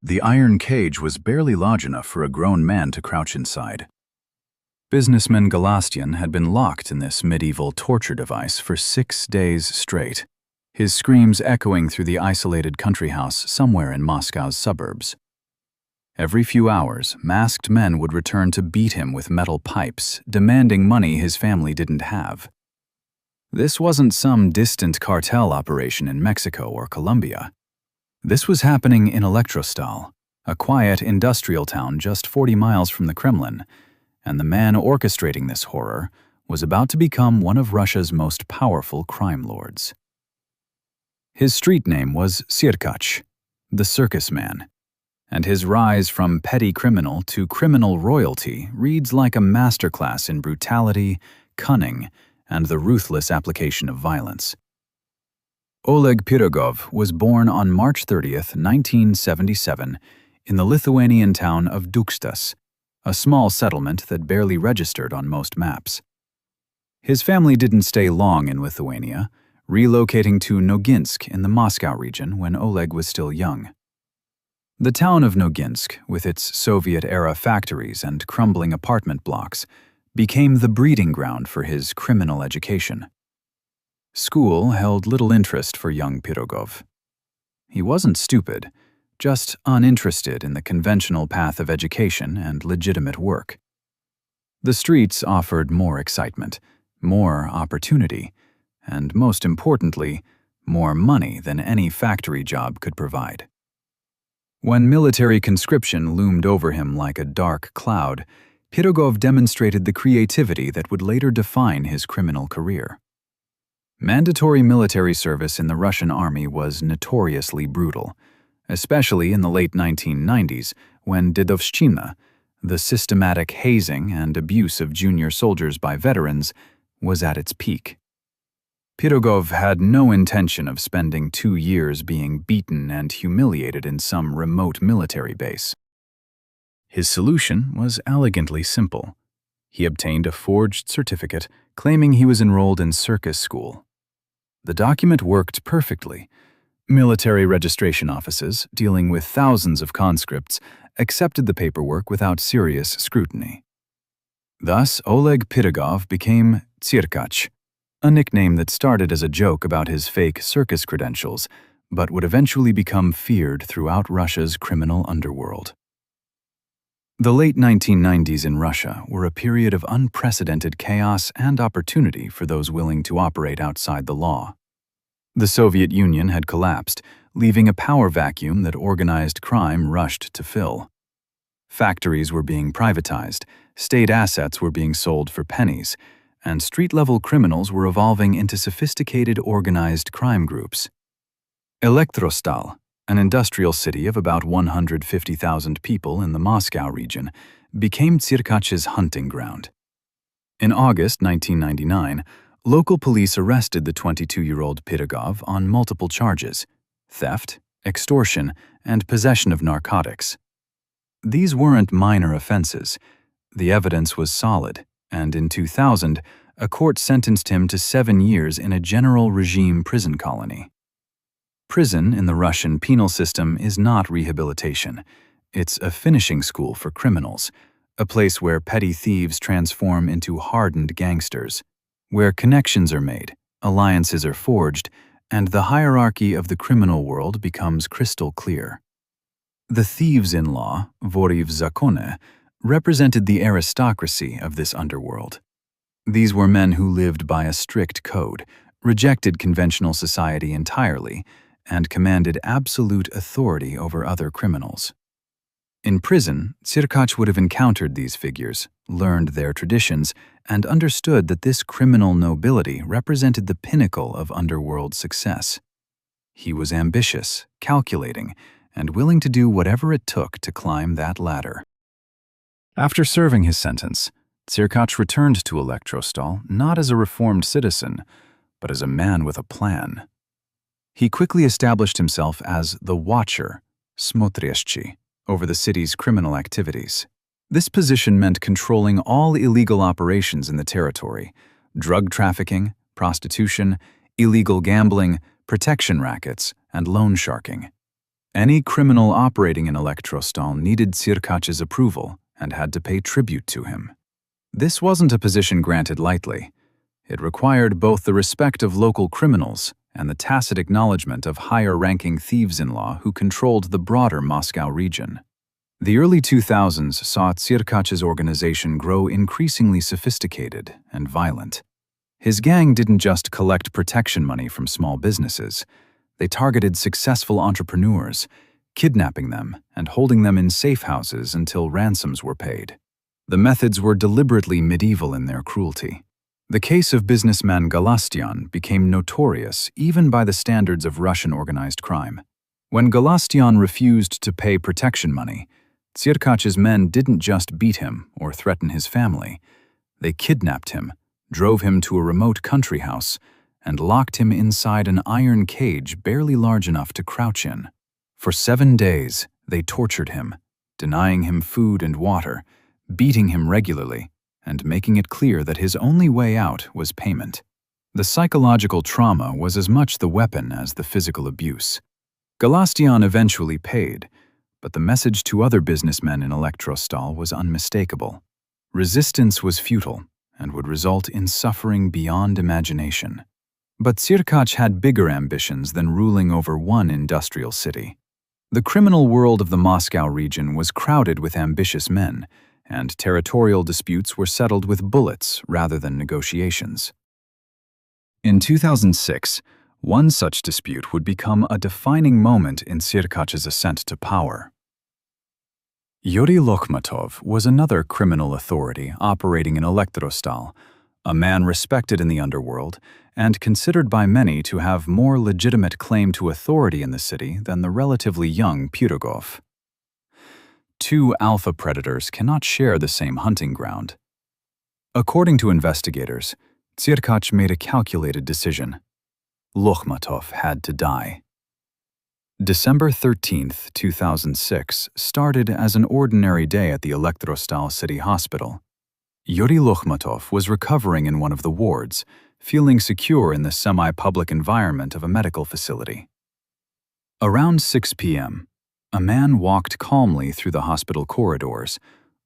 The iron cage was barely large enough for a grown man to crouch inside. Businessman Galastian had been locked in this medieval torture device for 6 days straight, his screams echoing through the isolated country house somewhere in Moscow's suburbs. Every few hours, masked men would return to beat him with metal pipes, demanding money his family didn't have. This wasn't some distant cartel operation in Mexico or Colombia. This was happening in Elektrostal, a quiet industrial town just 40 miles from the Kremlin, and the man orchestrating this horror was about to become one of Russia's most powerful crime lords. His street name was Tsirkach, the Circus Man, and his rise from petty criminal to criminal royalty reads like a masterclass in brutality, cunning, and the ruthless application of violence. Oleg Pirogov was born on March 30th, 1977, in the Lithuanian town of Dukstas, a small settlement that barely registered on most maps. His family didn't stay long in Lithuania, relocating to Noginsk in the Moscow region when Oleg was still young. The town of Noginsk, with its Soviet-era factories and crumbling apartment blocks, became the breeding ground for his criminal education. School held little interest for young Pirogov. He wasn't stupid, just uninterested in the conventional path of education and legitimate work. The streets offered more excitement, more opportunity, and most importantly, more money than any factory job could provide. When military conscription loomed over him like a dark cloud, Pirogov demonstrated the creativity that would later define his criminal career. Mandatory military service in the Russian army was notoriously brutal, especially in the late 1990s when Dedovshchina, the systematic hazing and abuse of junior soldiers by veterans, was at its peak. Pirogov had no intention of spending 2 years being beaten and humiliated in some remote military base. His solution was elegantly simple. He obtained a forged certificate claiming he was enrolled in circus school. The document worked perfectly. Military registration offices, dealing with thousands of conscripts, accepted the paperwork without serious scrutiny. Thus, Oleg Pirogov became Tsirkach, a nickname that started as a joke about his fake circus credentials, but would eventually become feared throughout Russia's criminal underworld. The late 1990s in Russia were a period of unprecedented chaos and opportunity for those willing to operate outside the law. The Soviet Union had collapsed, leaving a power vacuum that organized crime rushed to fill. Factories were being privatized, state assets were being sold for pennies, and street-level criminals were evolving into sophisticated organized crime groups. Elektrostal, an industrial city of about 150,000 people in the Moscow region, became Tsirkach's hunting ground. In August 1999, local police arrested the 22-year-old Pirogov on multiple charges: theft, extortion, and possession of narcotics. These weren't minor offenses. The evidence was solid, and in 2000, a court sentenced him to 7 years in a general regime prison colony. Prison in the Russian penal system is not rehabilitation. It's a finishing school for criminals, a place where petty thieves transform into hardened gangsters, where connections are made, alliances are forged, and the hierarchy of the criminal world becomes crystal clear. The thieves-in-law, vori v zakone, represented the aristocracy of this underworld. These were men who lived by a strict code, rejected conventional society entirely, and commanded absolute authority over other criminals. In prison, Tsirkach would have encountered these figures, learned their traditions, and understood that this criminal nobility represented the pinnacle of underworld success. He was ambitious, calculating, and willing to do whatever it took to climb that ladder. After serving his sentence, Tsirkach returned to Elektrostal not as a reformed citizen, but as a man with a plan. He quickly established himself as the Watcher, Smotrezhchi, over the city's criminal activities. This position meant controlling all illegal operations in the territory: drug trafficking, prostitution, illegal gambling, protection rackets, and loan sharking. Any criminal operating in Elektrostal needed Tsirkach's approval and had to pay tribute to him. This wasn't a position granted lightly. It required both the respect of local criminals and the tacit acknowledgement of higher-ranking thieves-in-law who controlled the broader Moscow region. The early 2000s saw Tsirkach's organization grow increasingly sophisticated and violent. His gang didn't just collect protection money from small businesses. They targeted successful entrepreneurs, kidnapping them and holding them in safe houses until ransoms were paid. The methods were deliberately medieval in their cruelty. The case of businessman Galastyan became notorious even by the standards of Russian organized crime. When Galastyan refused to pay protection money, Tsirkach's men didn't just beat him or threaten his family. They kidnapped him, drove him to a remote country house, and locked him inside an iron cage barely large enough to crouch in. For 7 days, they tortured him, denying him food and water, beating him regularly, and making it clear that his only way out was payment. The psychological trauma was as much the weapon as the physical abuse. Galastyan eventually paid, but the message to other businessmen in Elektrostal was unmistakable. Resistance was futile and would result in suffering beyond imagination. But Tsirkach had bigger ambitions than ruling over one industrial city. The criminal world of the Moscow region was crowded with ambitious men, and territorial disputes were settled with bullets rather than negotiations. In 2006, one such dispute would become a defining moment in Tsirkach's ascent to power. Yuri Lokhmatov was another criminal authority operating in Elektrostal, a man respected in the underworld and considered by many to have more legitimate claim to authority in the city than the relatively young Pirogov. Two alpha predators cannot share the same hunting ground. According to investigators, Tsirkach made a calculated decision. Lokhmatov had to die. December 13, 2006 started as an ordinary day at the Elektrostal City Hospital. Yuri Lokhmatov was recovering in one of the wards, feeling secure in the semi-public environment of a medical facility. Around 6 p.m., a man walked calmly through the hospital corridors,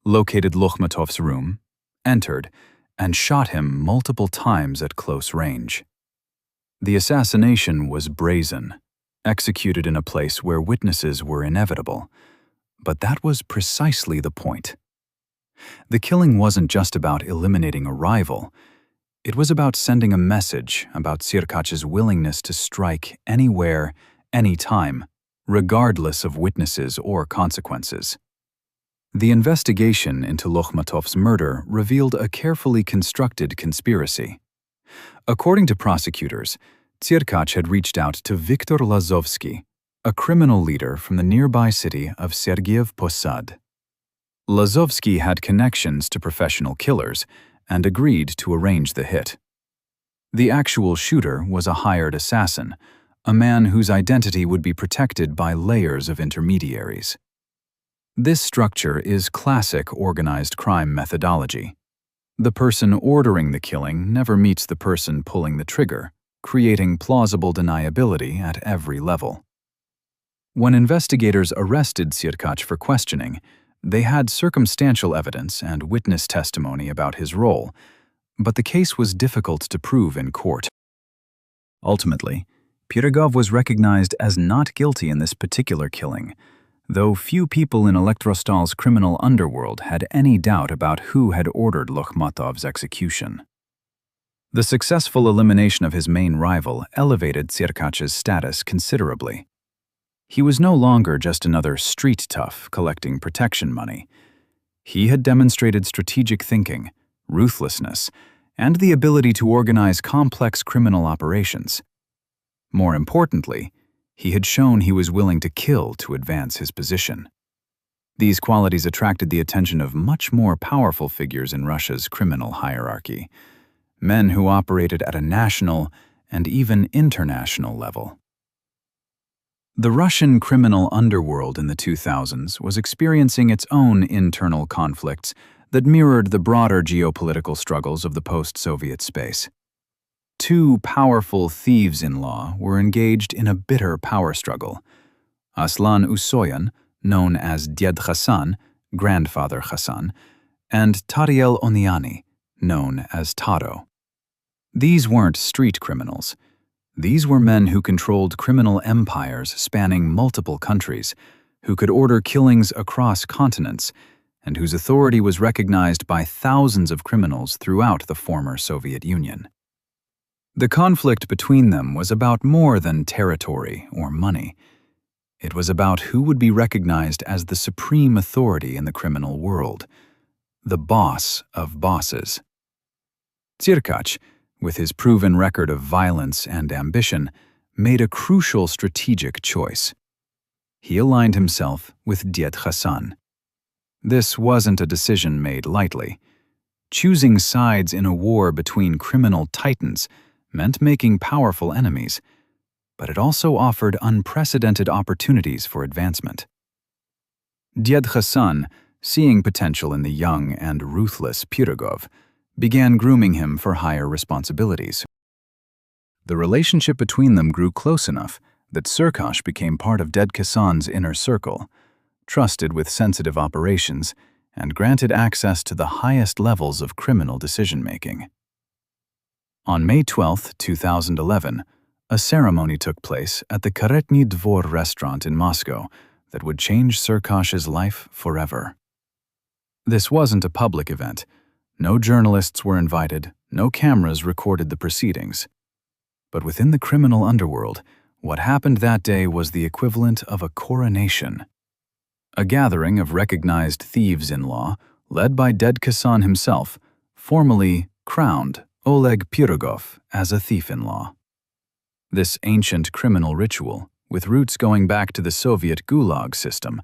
located Lokhmatov's room, entered, and shot him multiple times at close range. The assassination was brazen, executed in a place where witnesses were inevitable, but that was precisely the point. The killing wasn't just about eliminating a rival. It was about sending a message about Tsirkach's willingness to strike anywhere, anytime, regardless of witnesses or consequences. The investigation into Lokhmatov's murder revealed a carefully constructed conspiracy. According to prosecutors, Tsirkach had reached out to Viktor Lazovsky, a criminal leader from the nearby city of Sergiev Posad. Lazovsky had connections to professional killers and agreed to arrange the hit. The actual shooter was a hired assassin, a man whose identity would be protected by layers of intermediaries. This structure is classic organized crime methodology. The person ordering the killing never meets the person pulling the trigger, creating plausible deniability at every level. When investigators arrested Tsirkach for questioning, they had circumstantial evidence and witness testimony about his role, but the case was difficult to prove in court. Ultimately, Pirogov was recognized as not guilty in this particular killing, though few people in Elektrostal's criminal underworld had any doubt about who had ordered Lokhmatov's execution. The successful elimination of his main rival elevated Tsirkach's status considerably. He was no longer just another street tough collecting protection money. He had demonstrated strategic thinking, ruthlessness, and the ability to organize complex criminal operations. More importantly, he had shown he was willing to kill to advance his position. These qualities attracted the attention of much more powerful figures in Russia's criminal hierarchy, men who operated at a national and even international level. The Russian criminal underworld in the 2000s was experiencing its own internal conflicts that mirrored the broader geopolitical struggles of the post-Soviet space. Two powerful thieves-in-law were engaged in a bitter power struggle. Aslan Usoyan, known as Ded Hassan, Grandfather Hassan, and Tariel Oniani, known as Taro. These weren't street criminals. These were men who controlled criminal empires spanning multiple countries, who could order killings across continents, and whose authority was recognized by thousands of criminals throughout the former Soviet Union. The conflict between them was about more than territory or money. It was about who would be recognized as the supreme authority in the criminal world, the boss of bosses. Tsirkach, with his proven record of violence and ambition, made a crucial strategic choice. He aligned himself with Ded Hassan. This wasn't a decision made lightly. Choosing sides in a war between criminal titans meant making powerful enemies, but it also offered unprecedented opportunities for advancement. Ded Hassan, seeing potential in the young and ruthless Pirogov, began grooming him for higher responsibilities. The relationship between them grew close enough that Tsirkach became part of Ded Hassan's inner circle, trusted with sensitive operations, and granted access to the highest levels of criminal decision-making. On May 12, 2011, a ceremony took place at the Karetny Dvor restaurant in Moscow that would change Tsirkach's life forever. This wasn't a public event. No journalists were invited, no cameras recorded the proceedings. But within the criminal underworld, what happened that day was the equivalent of a coronation. A gathering of recognized thieves-in-law, led by Ded Hassan himself, formally crowned Oleg Pirogov as a thief-in-law. This ancient criminal ritual, with roots going back to the Soviet Gulag system,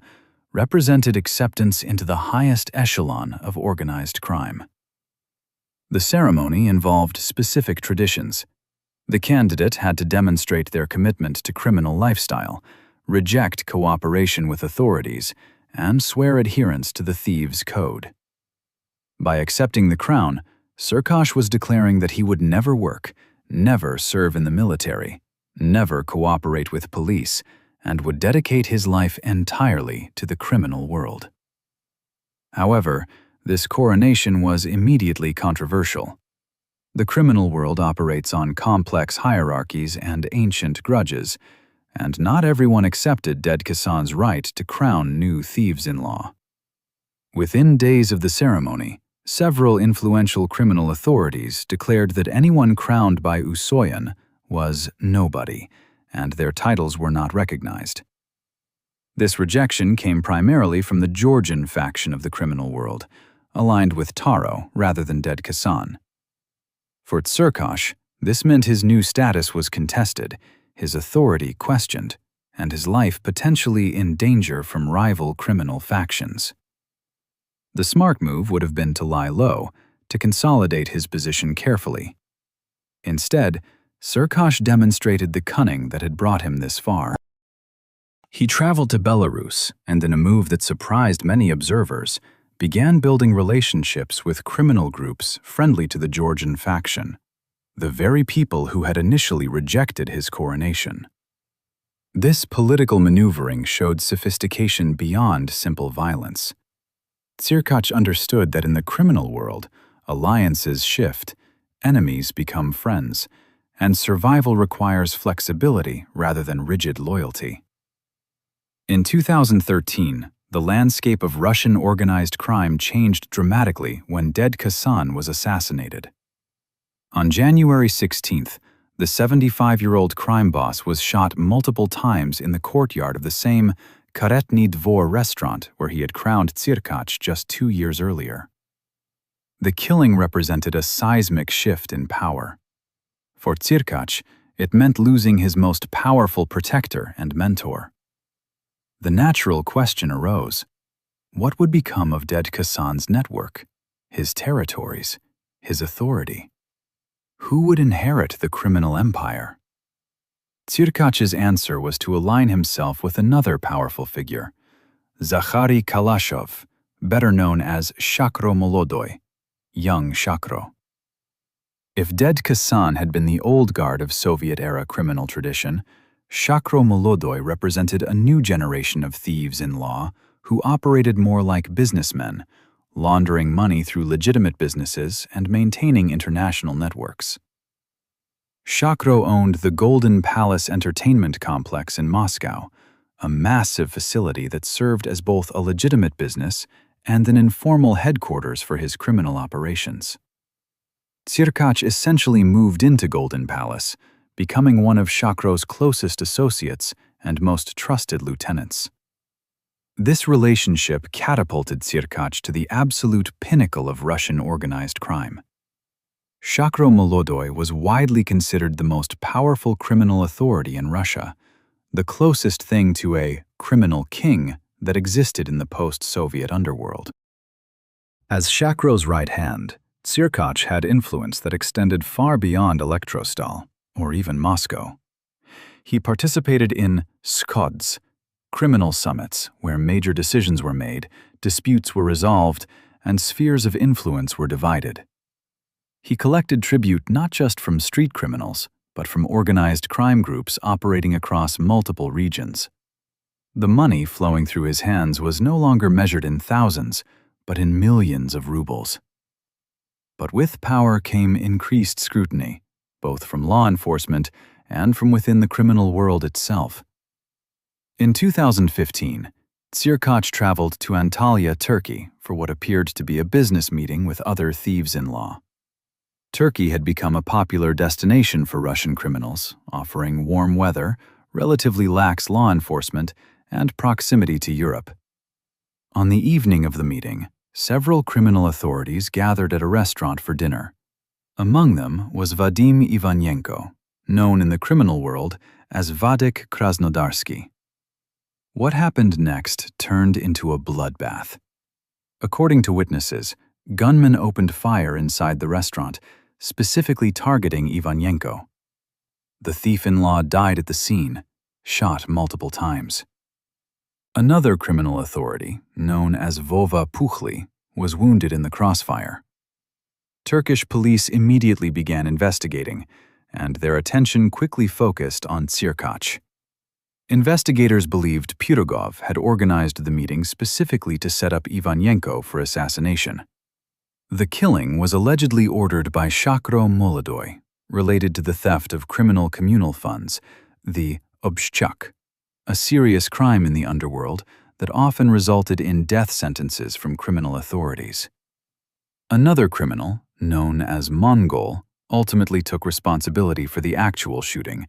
represented acceptance into the highest echelon of organized crime. The ceremony involved specific traditions. The candidate had to demonstrate their commitment to criminal lifestyle, reject cooperation with authorities, and swear adherence to the thieves' code. By accepting the crown, Tsirkach was declaring that he would never work, never serve in the military, never cooperate with police, and would dedicate his life entirely to the criminal world. However, this coronation was immediately controversial. The criminal world operates on complex hierarchies and ancient grudges, and not everyone accepted Ded Hassan's right to crown new thieves-in-law. Within days of the ceremony, several influential criminal authorities declared that anyone crowned by Usoyan was nobody, and their titles were not recognized. This rejection came primarily from the Georgian faction of the criminal world, aligned with Taro rather than Ded Hassan. For Tsirkach, this meant his new status was contested, his authority questioned, and his life potentially in danger from rival criminal factions. The smart move would have been to lie low, to consolidate his position carefully. Instead, Tsirkach demonstrated the cunning that had brought him this far. He traveled to Belarus, and in a move that surprised many observers, began building relationships with criminal groups friendly to the Georgian faction, the very people who had initially rejected his coronation. This political maneuvering showed sophistication beyond simple violence. Tsirkach understood that in the criminal world, alliances shift, enemies become friends, and survival requires flexibility rather than rigid loyalty. In 2013, the landscape of Russian organized crime changed dramatically when Ded Hassan was assassinated. On January 16th, the 75-year-old crime boss was shot multiple times in the courtyard of the same Karetny Dvor restaurant where he had crowned Tsirkach just 2 years earlier. The killing represented a seismic shift in power. For Tsirkach, it meant losing his most powerful protector and mentor. The natural question arose: what would become of Ded Hassan's network, his territories, his authority? Who would inherit the criminal empire? Tsirkach's answer was to align himself with another powerful figure, Zakhary Kalashov, better known as Shakro Molodoy, young Shakro. If Ded Hassan had been the old guard of Soviet-era criminal tradition, Shakro Molodoy represented a new generation of thieves-in-law who operated more like businessmen, laundering money through legitimate businesses and maintaining international networks. Shakro owned the Golden Palace Entertainment Complex in Moscow, a massive facility that served as both a legitimate business and an informal headquarters for his criminal operations. Tsirkach essentially moved into Golden Palace, becoming one of Shakro's closest associates and most trusted lieutenants. This relationship catapulted Tsirkach to the absolute pinnacle of Russian organized crime. Shakro Molodoy was widely considered the most powerful criminal authority in Russia, the closest thing to a criminal king that existed in the post-Soviet underworld. As Shakro's right hand, Tsirkach had influence that extended far beyond Elektrostal, or even Moscow. He participated in skods, criminal summits where major decisions were made, disputes were resolved, and spheres of influence were divided. He collected tribute not just from street criminals, but from organized crime groups operating across multiple regions. The money flowing through his hands was no longer measured in thousands, but in millions of rubles. But with power came increased scrutiny, both from law enforcement and from within the criminal world itself. In 2015, Tsirkach traveled to Antalya, Turkey, for what appeared to be a business meeting with other thieves-in-law. Turkey had become a popular destination for Russian criminals, offering warm weather, relatively lax law enforcement, and proximity to Europe. On the evening of the meeting, several criminal authorities gathered at a restaurant for dinner. Among them was Vadim Ivanenko, known in the criminal world as Vadik Krasnodarsky. What happened next turned into a bloodbath. According to witnesses, gunmen opened fire inside the restaurant, specifically targeting Ivanenko. The thief-in-law died at the scene, shot multiple times. Another criminal authority, known as Vova Pukhli, was wounded in the crossfire. Turkish police immediately began investigating, and their attention quickly focused on Tsirkach. Investigators believed Pirogov had organized the meeting specifically to set up Ivanenko for assassination. The killing was allegedly ordered by Shakro Molodoy, related to the theft of criminal communal funds, the obshchak, a serious crime in the underworld that often resulted in death sentences from criminal authorities. Another criminal, known as Mongol, ultimately took responsibility for the actual shooting,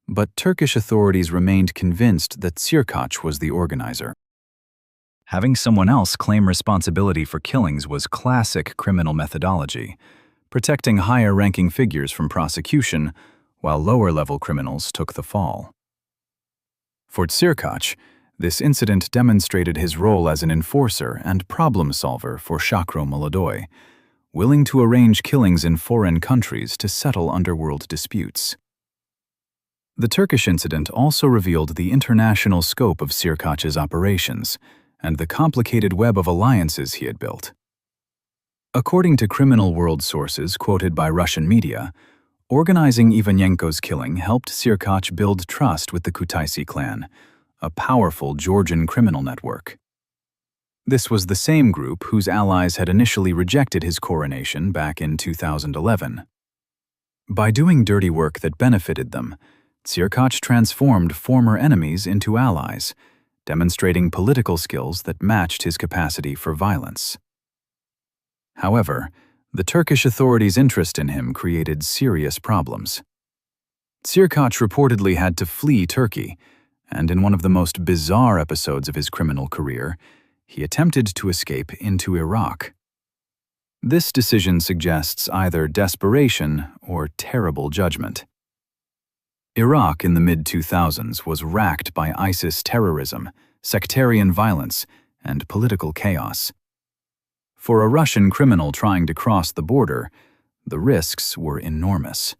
but Turkish authorities remained convinced that Tsirkach was the organizer. Having someone else claim responsibility for killings was classic criminal methodology, protecting higher-ranking figures from prosecution, while lower-level criminals took the fall. For Tsirkach, this incident demonstrated his role as an enforcer and problem-solver for Shakro Molodoy, willing to arrange killings in foreign countries to settle underworld disputes. The Turkish incident also revealed the international scope of Tsirkach's operations and the complicated web of alliances he had built. According to criminal world sources quoted by Russian media, organizing Ivanenko's killing helped Tsirkach build trust with the Kutaisi clan, a powerful Georgian criminal network. This was the same group whose allies had initially rejected his coronation back in 2011. By doing dirty work that benefited them, Tsirkach transformed former enemies into allies, demonstrating political skills that matched his capacity for violence. However, the Turkish authorities' interest in him created serious problems. Tsirkach reportedly had to flee Turkey, and in one of the most bizarre episodes of his criminal career, he attempted to escape into Iraq. This decision suggests either desperation or terrible judgment. Iraq in the mid-2000s was racked by ISIS terrorism, sectarian violence, and political chaos. For a Russian criminal trying to cross the border, the risks were enormous.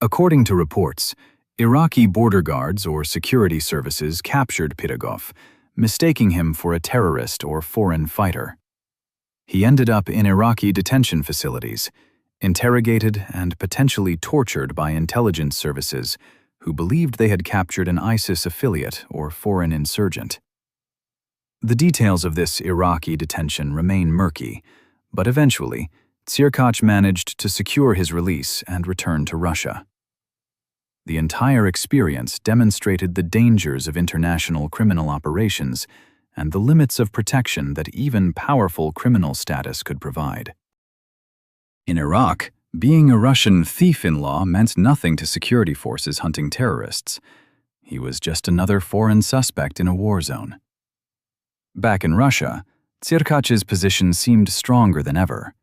According to reports, Iraqi border guards or security services captured Pirogov, mistaking him for a terrorist or foreign fighter. He ended up in Iraqi detention facilities, interrogated and potentially tortured by intelligence services, who believed they had captured an ISIS affiliate or foreign insurgent. The details of this Iraqi detention remain murky, but eventually, Tsirkach managed to secure his release and return to Russia. The entire experience demonstrated the dangers of international criminal operations and the limits of protection that even powerful criminal status could provide. In Iraq, being a Russian thief-in-law meant nothing to security forces hunting terrorists. He was just another foreign suspect in a war zone. Back in Russia, Tsirkach's position seemed stronger than ever.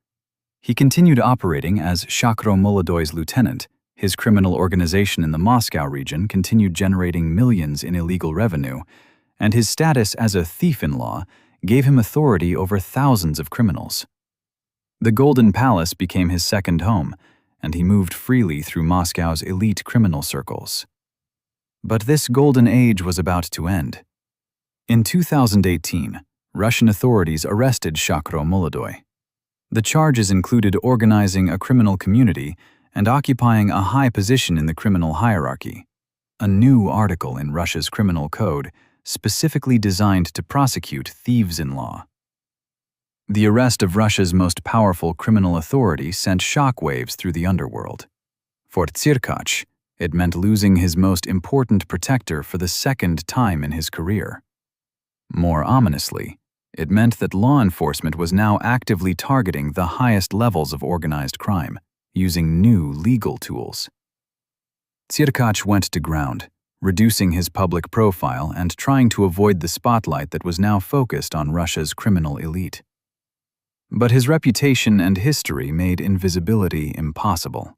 He continued operating as Shakro Molodoy's lieutenant. His criminal organization in the Moscow region continued generating millions in illegal revenue, and his status as a thief-in-law gave him authority over thousands of criminals. The Golden Palace became his second home, and he moved freely through Moscow's elite criminal circles. But this golden age was about to end. In 2018, Russian authorities arrested Shakro Molodoy. The charges included organizing a criminal community and occupying a high position in the criminal hierarchy, a new article in Russia's criminal code specifically designed to prosecute thieves-in-law. The arrest of Russia's most powerful criminal authority sent shockwaves through the underworld. For Tsirkach, it meant losing his most important protector for the second time in his career. More ominously, it meant that law enforcement was now actively targeting the highest levels of organized crime, using new legal tools. Tsirkach went to ground, reducing his public profile and trying to avoid the spotlight that was now focused on Russia's criminal elite. But his reputation and history made invisibility impossible.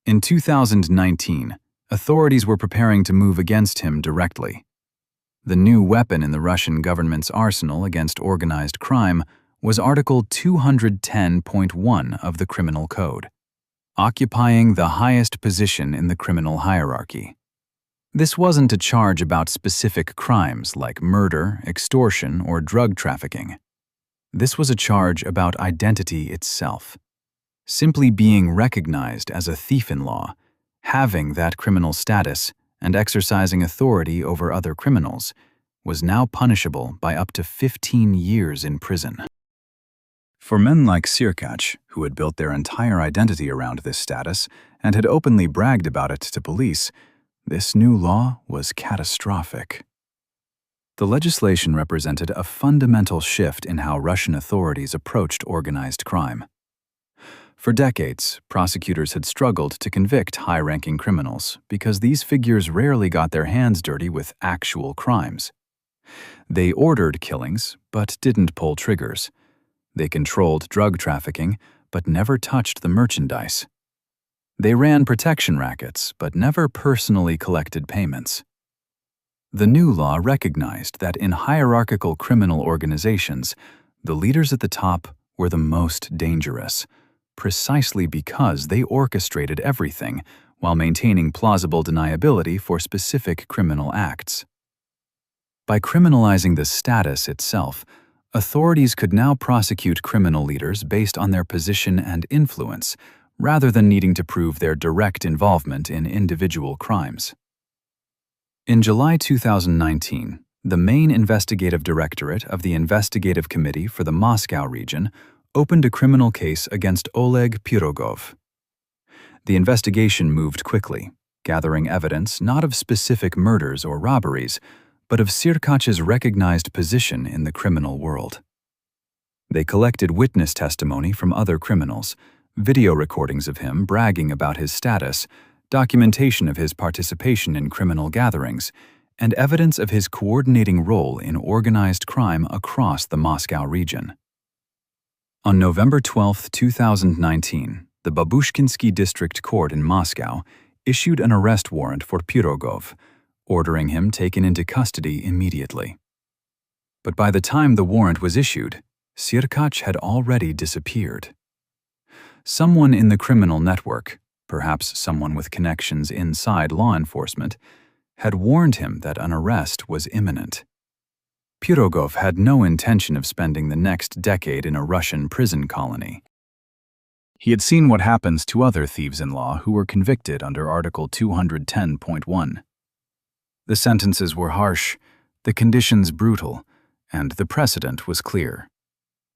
In 2019, authorities were preparing to move against him directly. The new weapon in the Russian government's arsenal against organized crime was Article 210.1 of the Criminal Code, occupying the highest position in the criminal hierarchy. This wasn't a charge about specific crimes like murder, extortion, or drug trafficking. This was a charge about identity itself. Simply being recognized as a thief-in-law, having that criminal status, and exercising authority over other criminals was now punishable by up to 15 years in prison. For men like Tsirkach, who had built their entire identity around this status and had openly bragged about it to police, this new law was catastrophic. The legislation represented a fundamental shift in how Russian authorities approached organized crime. For decades, prosecutors had struggled to convict high-ranking criminals because these figures rarely got their hands dirty with actual crimes. They ordered killings, but didn't pull triggers. They controlled drug trafficking, but never touched the merchandise. They ran protection rackets, but never personally collected payments. The new law recognized that in hierarchical criminal organizations, the leaders at the top were the most dangerous, precisely because they orchestrated everything while maintaining plausible deniability for specific criminal acts. By criminalizing the status itself, authorities could now prosecute criminal leaders based on their position and influence, rather than needing to prove their direct involvement in individual crimes. In July 2019, the main investigative directorate of the Investigative Committee for the Moscow region opened a criminal case against Oleg Pirogov. The investigation moved quickly, gathering evidence not of specific murders or robberies, but of Tsirkach's recognized position in the criminal world. They collected witness testimony from other criminals, video recordings of him bragging about his status, documentation of his participation in criminal gatherings, and evidence of his coordinating role in organized crime across the Moscow region. On November 12, 2019, the Babushkinsky District Court in Moscow issued an arrest warrant for Pirogov, ordering him taken into custody immediately. But by the time the warrant was issued, Tsirkach had already disappeared. Someone in the criminal network, perhaps someone with connections inside law enforcement, had warned him that an arrest was imminent. Pirogov had no intention of spending the next decade in a Russian prison colony. He had seen what happens to other thieves-in-law who were convicted under Article 210.1. The sentences were harsh, the conditions brutal, and the precedent was clear.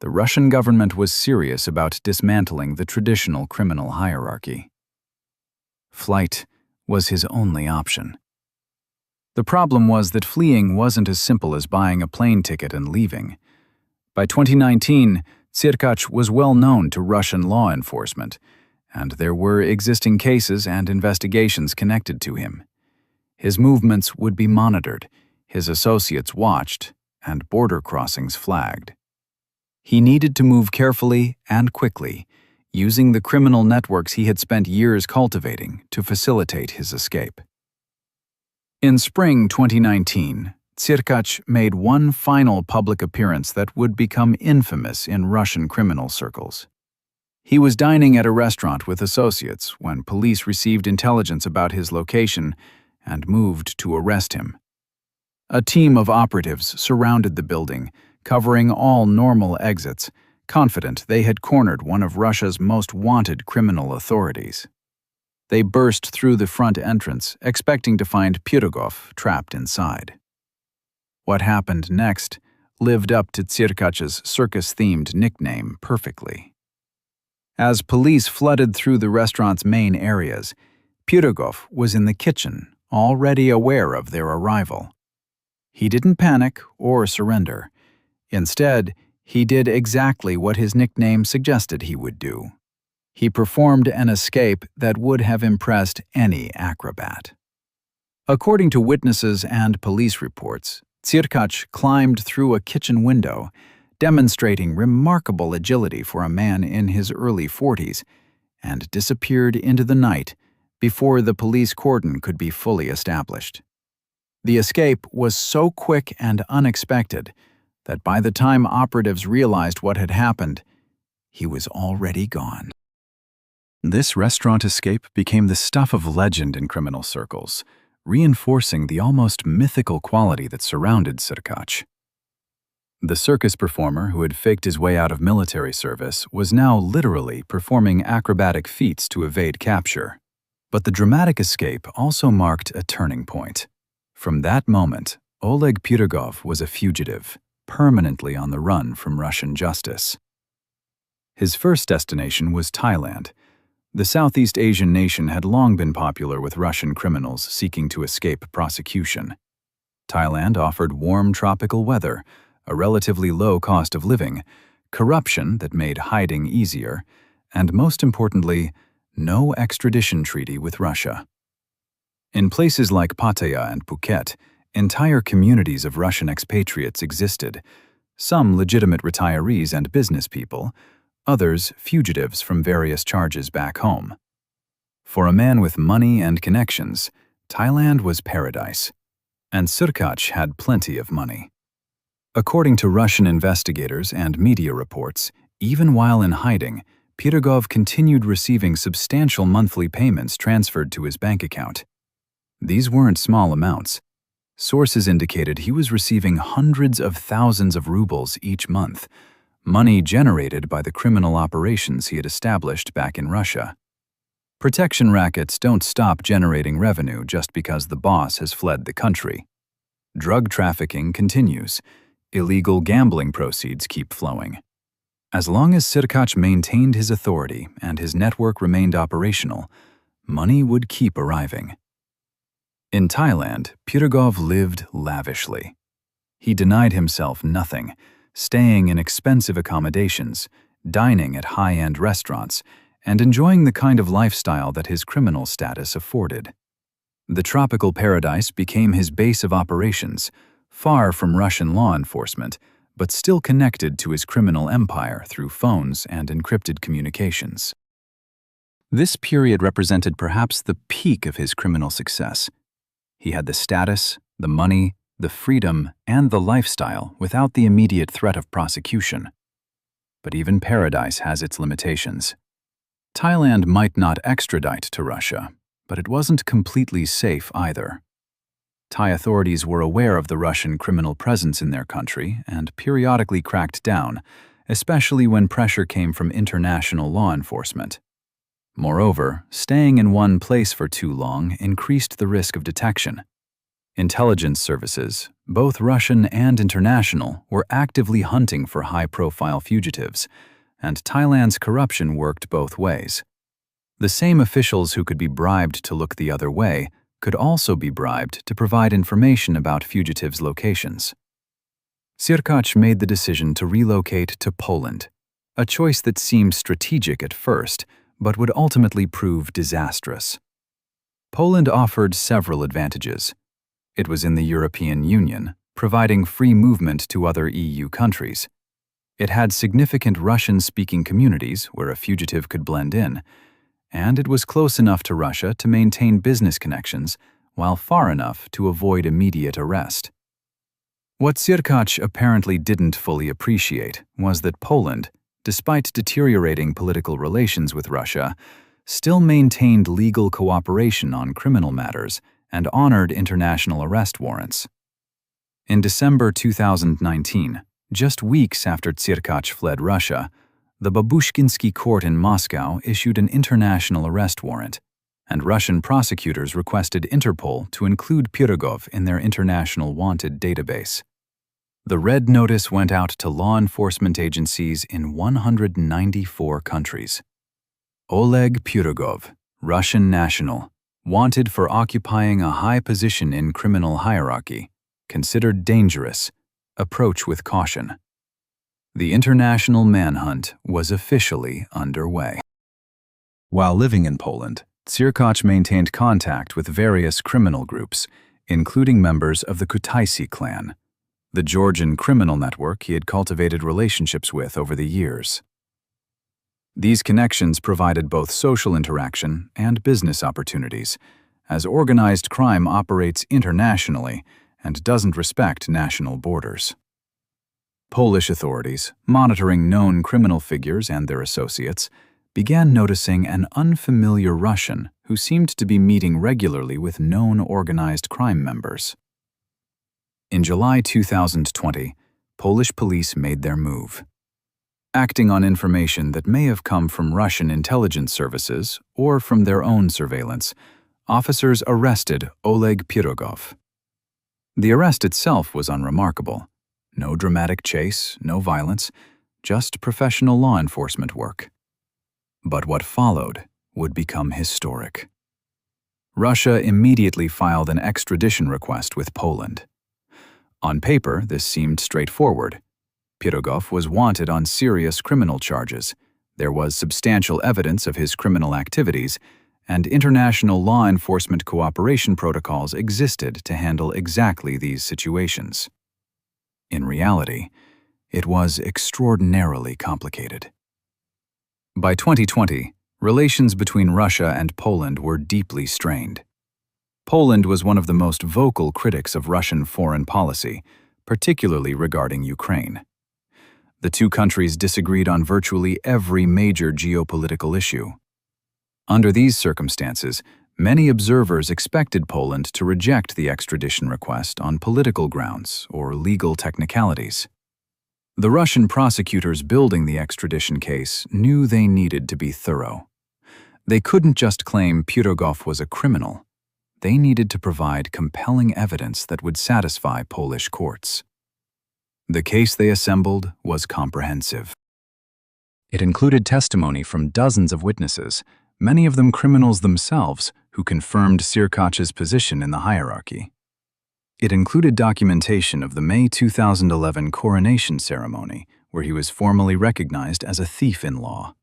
The Russian government was serious about dismantling the traditional criminal hierarchy. Flight was his only option. The problem was that fleeing wasn't as simple as buying a plane ticket and leaving. By 2019, Tsirkach was well known to Russian law enforcement, and there were existing cases and investigations connected to him. His movements would be monitored, his associates watched, and border crossings flagged. He needed to move carefully and quickly, using the criminal networks he had spent years cultivating to facilitate his escape. In spring 2019, Tsirkach made one final public appearance that would become infamous in Russian criminal circles. He was dining at a restaurant with associates when police received intelligence about his location and moved to arrest him. A team of operatives surrounded the building, covering all normal exits, confident they had cornered one of Russia's most wanted criminal authorities. They burst through the front entrance, expecting to find Pirogov trapped inside. What happened next lived up to Tsirkach's circus-themed nickname perfectly. As police flooded through the restaurant's main areas, Pirogov was in the kitchen, already aware of their arrival. He didn't panic or surrender. Instead, he did exactly what his nickname suggested he would do. He performed an escape that would have impressed any acrobat. According to witnesses and police reports, Tsirkach climbed through a kitchen window, demonstrating remarkable agility for a man in his early 40s, and disappeared into the night before the police cordon could be fully established. The escape was so quick and unexpected that by the time operatives realized what had happened, he was already gone. This restaurant escape became the stuff of legend in criminal circles, reinforcing the almost mythical quality that surrounded Tsirkach. The circus performer who had faked his way out of military service was now literally performing acrobatic feats to evade capture. But the dramatic escape also marked a turning point. From that moment, Oleg Pirogov was a fugitive, permanently on the run from Russian justice. His first destination was Thailand. The Southeast Asian nation had long been popular with Russian criminals seeking to escape prosecution. Thailand offered warm tropical weather, a relatively low cost of living, corruption that made hiding easier, and most importantly, no extradition treaty with Russia. In places like Pattaya and Phuket, entire communities of Russian expatriates existed, some legitimate retirees and business people, others fugitives from various charges back home. For a man with money and connections, Thailand was paradise, and Tsirkach had plenty of money. According to Russian investigators and media reports, even while in hiding, Pirogov continued receiving substantial monthly payments transferred to his bank account. These weren't small amounts. Sources indicated he was receiving hundreds of thousands of rubles each month, money generated by the criminal operations he had established back in Russia. Protection rackets don't stop generating revenue just because the boss has fled the country. Drug trafficking continues. Illegal gambling proceeds keep flowing. As long as Tsirkach maintained his authority and his network remained operational, money would keep arriving. In Thailand, Pirogov lived lavishly. He denied himself nothing, staying in expensive accommodations, dining at high-end restaurants, and enjoying the kind of lifestyle that his criminal status afforded. The tropical paradise became his base of operations, far from Russian law enforcement, but still connected to his criminal empire through phones and encrypted communications. This period represented perhaps the peak of his criminal success. He had the status, the money, the freedom, and the lifestyle without the immediate threat of prosecution. But even paradise has its limitations. Thailand might not extradite to Russia, but it wasn't completely safe either. Thai authorities were aware of the Russian criminal presence in their country and periodically cracked down, especially when pressure came from international law enforcement. Moreover, staying in one place for too long increased the risk of detection. Intelligence services, both Russian and international, were actively hunting for high-profile fugitives, and Thailand's corruption worked both ways. The same officials who could be bribed to look the other way could also be bribed to provide information about fugitives' locations. Tsirkach made the decision to relocate to Poland, a choice that seemed strategic at first, but would ultimately prove disastrous. Poland offered several advantages. It was in the European Union, providing free movement to other EU countries. It had significant Russian-speaking communities where a fugitive could blend in, and it was close enough to Russia to maintain business connections while far enough to avoid immediate arrest. What Tsirkach apparently didn't fully appreciate was that Poland, despite deteriorating political relations with Russia, still maintained legal cooperation on criminal matters and honored international arrest warrants. In December 2019, just weeks after Tsirkach fled Russia, the Babushkinsky court in Moscow issued an international arrest warrant, and Russian prosecutors requested Interpol to include Pirogov in their international wanted database. The red notice went out to law enforcement agencies in 194 countries. Oleg Pirogov, Russian national, wanted for occupying a high position in criminal hierarchy, considered dangerous, approach with caution. The international manhunt was officially underway. While living in Poland, Tsirkach maintained contact with various criminal groups, including members of the Kutaisi clan, the Georgian criminal network he had cultivated relationships with over the years. These connections provided both social interaction and business opportunities, as organized crime operates internationally and doesn't respect national borders. Polish authorities, monitoring known criminal figures and their associates, began noticing an unfamiliar Russian who seemed to be meeting regularly with known organized crime members. In July 2020, Polish police made their move. Acting on information that may have come from Russian intelligence services or from their own surveillance, officers arrested Oleg Pirogov. The arrest itself was unremarkable. No dramatic chase, no violence, just professional law enforcement work. But what followed would become historic. Russia immediately filed an extradition request with Poland. On paper, this seemed straightforward. Pirogov was wanted on serious criminal charges. There was substantial evidence of his criminal activities, and international law enforcement cooperation protocols existed to handle exactly these situations. In reality, it was extraordinarily complicated. By 2020, relations between Russia and Poland were deeply strained. Poland was one of the most vocal critics of Russian foreign policy, particularly regarding Ukraine. The two countries disagreed on virtually every major geopolitical issue. Under these circumstances, many observers expected Poland to reject the extradition request on political grounds or legal technicalities. The Russian prosecutors building the extradition case knew they needed to be thorough. They couldn't just claim Pirogov was a criminal. They needed to provide compelling evidence that would satisfy Polish courts. The case they assembled was comprehensive. It included testimony from dozens of witnesses, many of them criminals themselves, who confirmed Tsirkach's position in the hierarchy. It included documentation of the May 2011 Coronation ceremony, where he was formally recognized as a thief-in-law.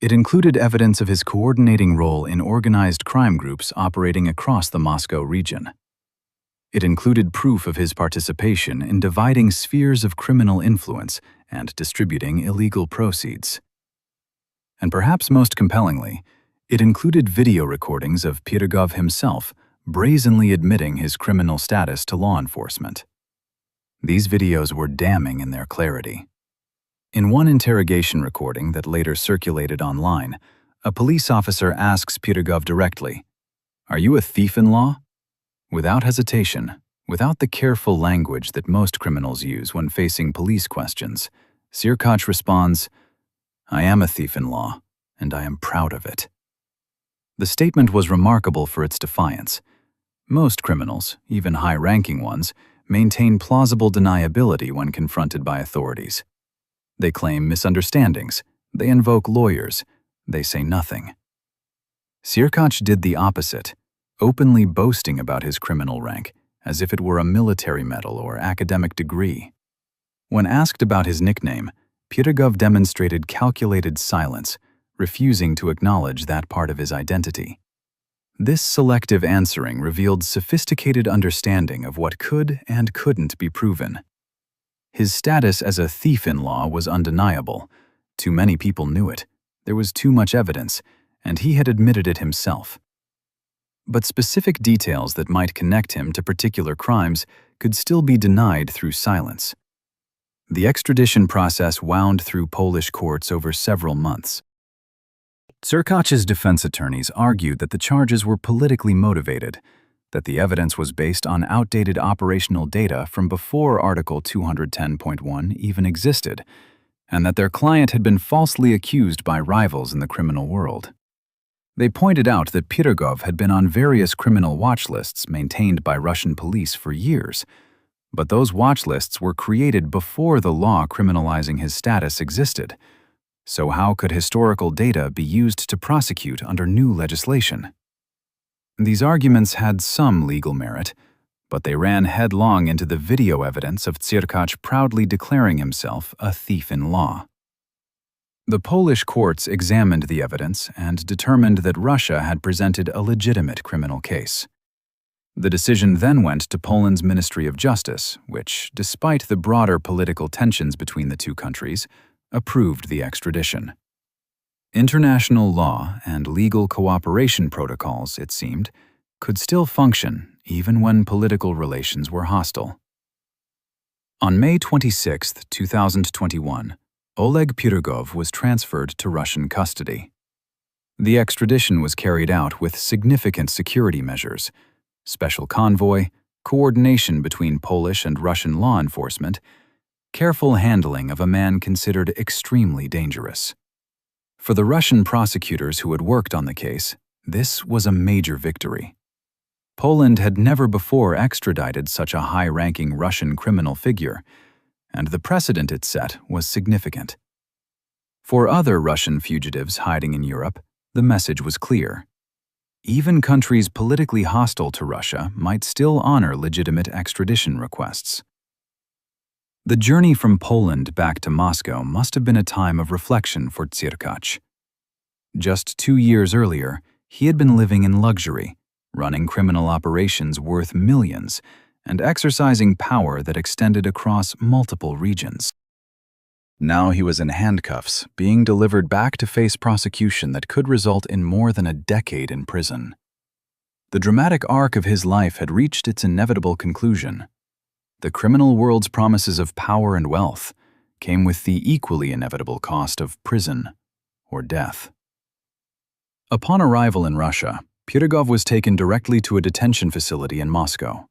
It included evidence of his coordinating role in organized crime groups operating across the Moscow region. It included proof of his participation in dividing spheres of criminal influence and distributing illegal proceeds. And perhaps most compellingly, it included video recordings of Pirogov himself brazenly admitting his criminal status to law enforcement. These videos were damning in their clarity. In one interrogation recording that later circulated online, a police officer asks Pirogov directly, "Are you a thief-in-law?" Without hesitation, without the careful language that most criminals use when facing police questions, Tsirkach responds, "I am a thief-in-law, and I am proud of it." The statement was remarkable for its defiance. Most criminals, even high-ranking ones, maintain plausible deniability when confronted by authorities. They claim misunderstandings, they invoke lawyers, they say nothing. Tsirkach did the opposite, openly boasting about his criminal rank, as if it were a military medal or academic degree. When asked about his nickname, Pirogov demonstrated calculated silence, refusing to acknowledge that part of his identity. This selective answering revealed sophisticated understanding of what could and couldn't be proven. His status as a thief-in-law was undeniable. Too many people knew it. There was too much evidence, and he had admitted it himself. But specific details that might connect him to particular crimes could still be denied through silence. The extradition process wound through Polish courts over several months. Tsirkach's defense attorneys argued that the charges were politically motivated, that the evidence was based on outdated operational data from before Article 210.1 even existed, and that their client had been falsely accused by rivals in the criminal world. They pointed out that Pirogov had been on various criminal watch lists maintained by Russian police for years, but those watch lists were created before the law criminalizing his status existed. So how could historical data be used to prosecute under new legislation? These arguments had some legal merit, but they ran headlong into the video evidence of Tsirkach proudly declaring himself a thief-in-law. The Polish courts examined the evidence and determined that Russia had presented a legitimate criminal case. The decision then went to Poland's Ministry of Justice, which, despite the broader political tensions between the two countries, approved the extradition. International law and legal cooperation protocols, it seemed, could still function even when political relations were hostile. On May 26, 2021, Oleg Pirogov was transferred to Russian custody. The extradition was carried out with significant security measures, special convoy, coordination between Polish and Russian law enforcement, careful handling of a man considered extremely dangerous. For the Russian prosecutors who had worked on the case, this was a major victory. Poland had never before extradited such a high-ranking Russian criminal figure, and the precedent it set was significant. For other Russian fugitives hiding in Europe, the message was clear. Even countries politically hostile to Russia might still honor legitimate extradition requests. The journey from Poland back to Moscow must have been a time of reflection for Tsirkach. Just 2 years earlier, he had been living in luxury, running criminal operations worth millions, and exercising power that extended across multiple regions. Now he was in handcuffs, being delivered back to face prosecution that could result in more than a decade in prison. The dramatic arc of his life had reached its inevitable conclusion. The criminal world's promises of power and wealth came with the equally inevitable cost of prison or death. Upon arrival in Russia, Pirogov was taken directly to a detention facility in Moscow.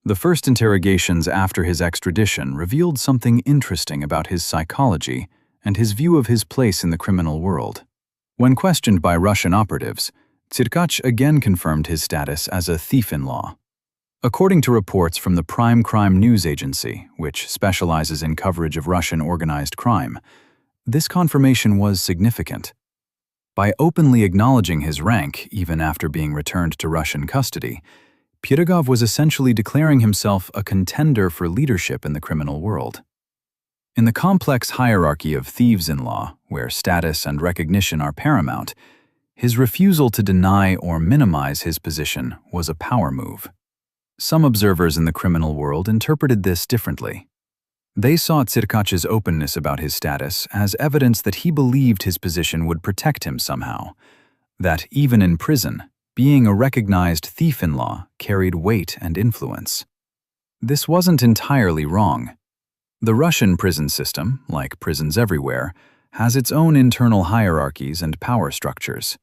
The first interrogations after his extradition revealed something interesting about his psychology and his view of his place in the criminal world. When questioned by Russian operatives, Tsirkach again confirmed his status as a thief-in-law. According to reports from the Prime Crime News Agency, which specializes in coverage of Russian organized crime, this confirmation was significant. By openly acknowledging his rank, even after being returned to Russian custody, Pirogov was essentially declaring himself a contender for leadership in the criminal world. In the complex hierarchy of thieves-in-law, where status and recognition are paramount, his refusal to deny or minimize his position was a power move. Some observers in the criminal world interpreted this differently. They saw Tsirkach's openness about his status as evidence that he believed his position would protect him somehow, that even in prison, being a recognized thief-in-law carried weight and influence. This wasn't entirely wrong. The Russian prison system, like prisons everywhere, has its own internal hierarchies and power structures.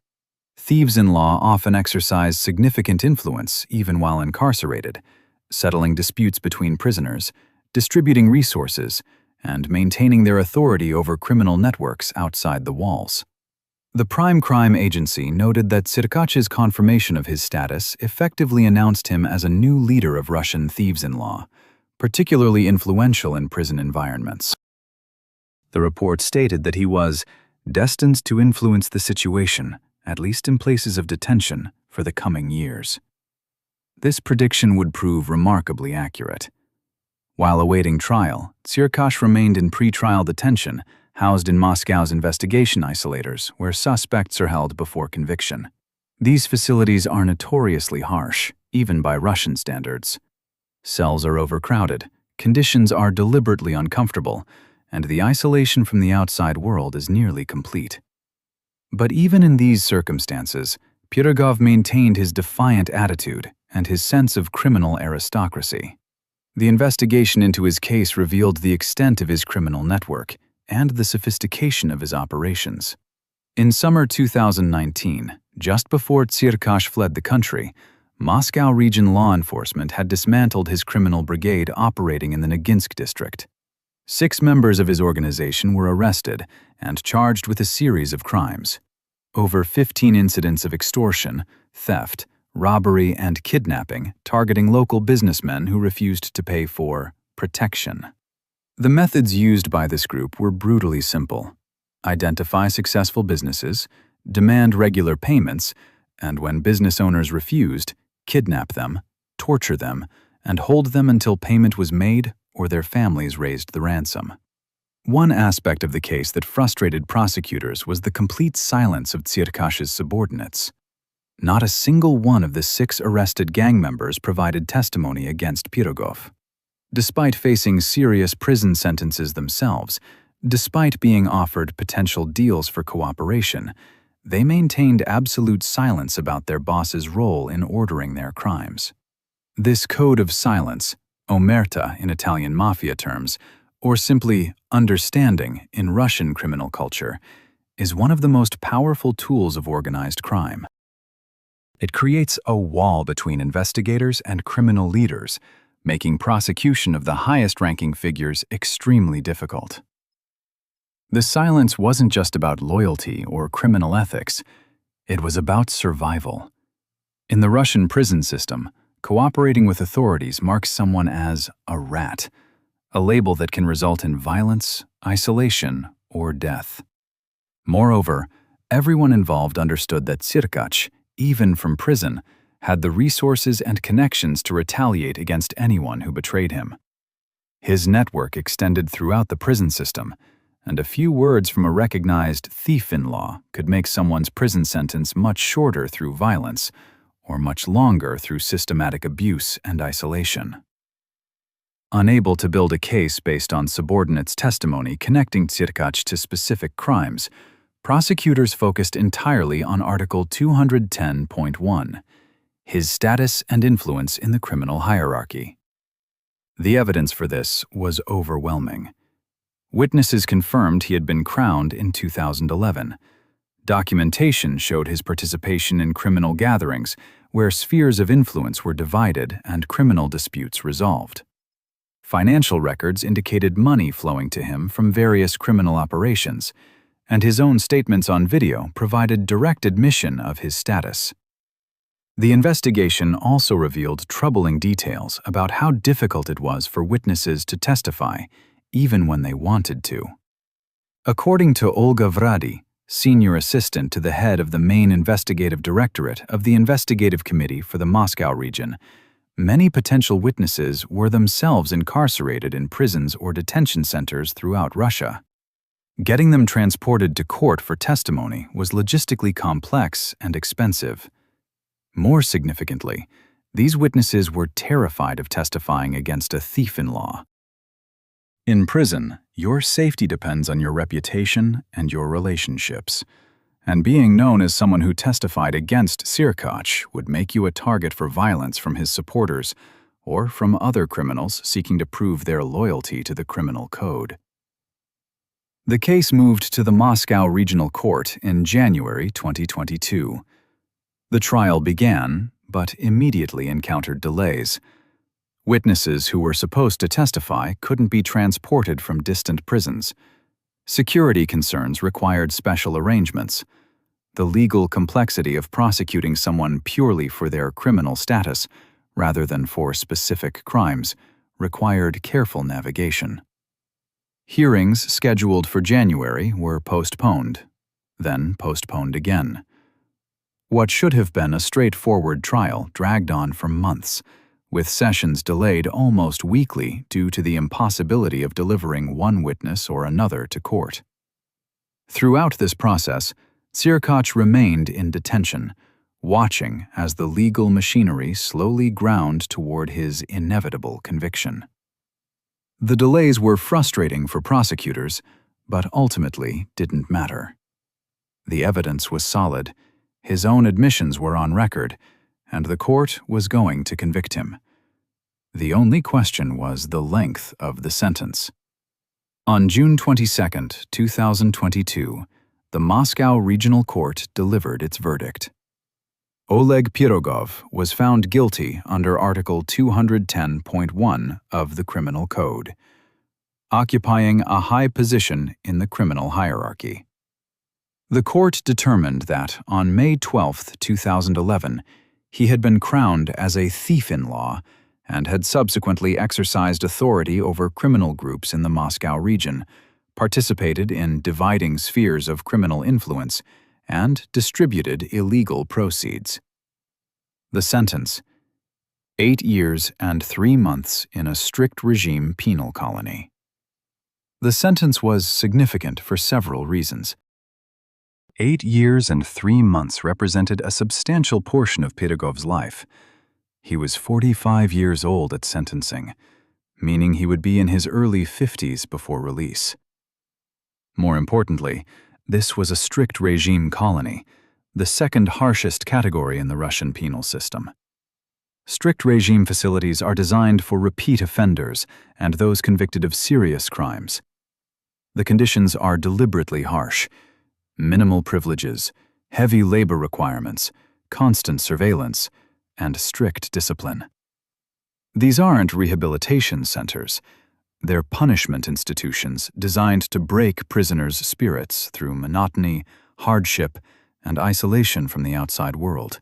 Thieves-in-law often exercise significant influence even while incarcerated, settling disputes between prisoners, distributing resources, and maintaining their authority over criminal networks outside the walls. The Prime Crime Agency noted that Tsirkach's confirmation of his status effectively announced him as a new leader of Russian thieves-in-law, particularly influential in prison environments. The report stated that he was destined to influence the situation, at least in places of detention, for the coming years. This prediction would prove remarkably accurate. While awaiting trial, Tsirkach remained in pre-trial detention, housed in Moscow's investigation isolators, where suspects are held before conviction. These facilities are notoriously harsh, even by Russian standards. Cells are overcrowded, conditions are deliberately uncomfortable, and the isolation from the outside world is nearly complete. But even in these circumstances, Pirogov maintained his defiant attitude and his sense of criminal aristocracy. The investigation into his case revealed the extent of his criminal network and the sophistication of his operations. In summer 2019, just before Tsirkach fled the country, Moscow region law enforcement had dismantled his criminal brigade operating in the Noginsk district. 6 members of his organization were arrested and charged with a series of crimes. Over 15 incidents of extortion, theft, robbery, and kidnapping targeting local businessmen who refused to pay for protection. The methods used by this group were brutally simple: identify successful businesses, demand regular payments, and when business owners refused, kidnap them, torture them, and hold them until payment was made or their families raised the ransom. One aspect of the case that frustrated prosecutors was the complete silence of Tsirkach's subordinates. Not a single one of the 6 arrested gang members provided testimony against Pirogov. Despite facing serious prison sentences themselves, despite being offered potential deals for cooperation, they maintained absolute silence about their boss's role in ordering their crimes. This code of silence, omerta in Italian Mafia terms, or simply understanding in Russian criminal culture, is one of the most powerful tools of organized crime. It creates a wall between investigators and criminal leaders, making prosecution of the highest-ranking figures extremely difficult. The silence wasn't just about loyalty or criminal ethics, it was about survival. In the Russian prison system, cooperating with authorities marks someone as a rat, a label that can result in violence, isolation, or death. Moreover, everyone involved understood that Tsirkach, even from prison, had the resources and connections to retaliate against anyone who betrayed him. His network extended throughout the prison system, and a few words from a recognized thief-in-law could make someone's prison sentence much shorter through violence, or much longer through systematic abuse and isolation. Unable to build a case based on subordinates' testimony connecting Tsirkach to specific crimes, prosecutors focused entirely on Article 210.1, his status and influence in the criminal hierarchy. The evidence for this was overwhelming. Witnesses confirmed he had been crowned in 2011. Documentation showed his participation in criminal gatherings where spheres of influence were divided and criminal disputes resolved. Financial records indicated money flowing to him from various criminal operations, and his own statements on video provided direct admission of his status. The investigation also revealed troubling details about how difficult it was for witnesses to testify, even when they wanted to. According to Olga Vradi, senior assistant to the head of the main investigative directorate of the Investigative Committee for the Moscow region, many potential witnesses were themselves incarcerated in prisons or detention centers throughout Russia. Getting them transported to court for testimony was logistically complex and expensive. More significantly, these witnesses were terrified of testifying against a thief-in-law. In prison, your safety depends on your reputation and your relationships, and being known as someone who testified against Tsirkach would make you a target for violence from his supporters or from other criminals seeking to prove their loyalty to the criminal code. The case moved to the Moscow Regional Court in January 2022. The trial began, but immediately encountered delays. Witnesses who were supposed to testify couldn't be transported from distant prisons. Security concerns required special arrangements. The legal complexity of prosecuting someone purely for their criminal status, rather than for specific crimes, required careful navigation. Hearings scheduled for January were postponed, then postponed again. What should have been a straightforward trial dragged on for months, with sessions delayed almost weekly due to the impossibility of delivering one witness or another to court. Throughout this process, Tsirkach remained in detention, watching as the legal machinery slowly ground toward his inevitable conviction. The delays were frustrating for prosecutors, but ultimately didn't matter. The evidence was solid, his own admissions were on record, and the court was going to convict him. The only question was the length of the sentence. On June 22, 2022, the Moscow Regional Court delivered its verdict. Oleg Pirogov was found guilty under Article 210.1 of the Criminal Code, occupying a high position in the criminal hierarchy. The court determined that on May 12, 2011, he had been crowned as a thief-in-law and had subsequently exercised authority over criminal groups in the Moscow region, participated in dividing spheres of criminal influence, and distributed illegal proceeds. The sentence: 8 years and 3 months in a strict regime penal colony. The sentence was significant for several reasons. 8 years and 3 months represented a substantial portion of Pirogov's life. He was 45 years old at sentencing, meaning he would be in his early 50s before release. More importantly, this was a strict regime colony, the second harshest category in the Russian penal system. Strict regime facilities are designed for repeat offenders and those convicted of serious crimes. The conditions are deliberately harsh: minimal privileges, heavy labor requirements, constant surveillance, and strict discipline. These aren't rehabilitation centers. They're punishment institutions designed to break prisoners' spirits through monotony, hardship, and isolation from the outside world.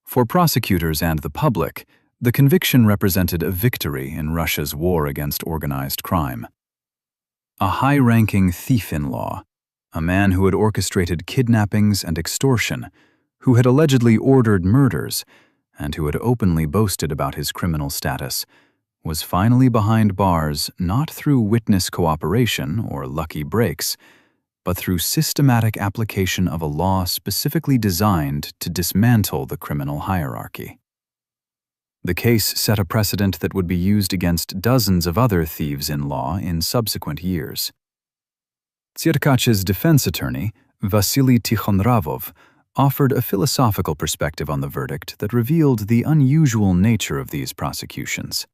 For prosecutors and the public, the conviction represented a victory in Russia's war against organized crime. A high-ranking thief-in-law, a man who had orchestrated kidnappings and extortion, who had allegedly ordered murders, and who had openly boasted about his criminal status, was finally behind bars not through witness cooperation or lucky breaks, but through systematic application of a law specifically designed to dismantle the criminal hierarchy. The case set a precedent that would be used against dozens of other thieves-in-law in subsequent years. Tsirkach's defense attorney, Vasily Tikhonravov, offered a philosophical perspective on the verdict that revealed the unusual nature of these prosecutions.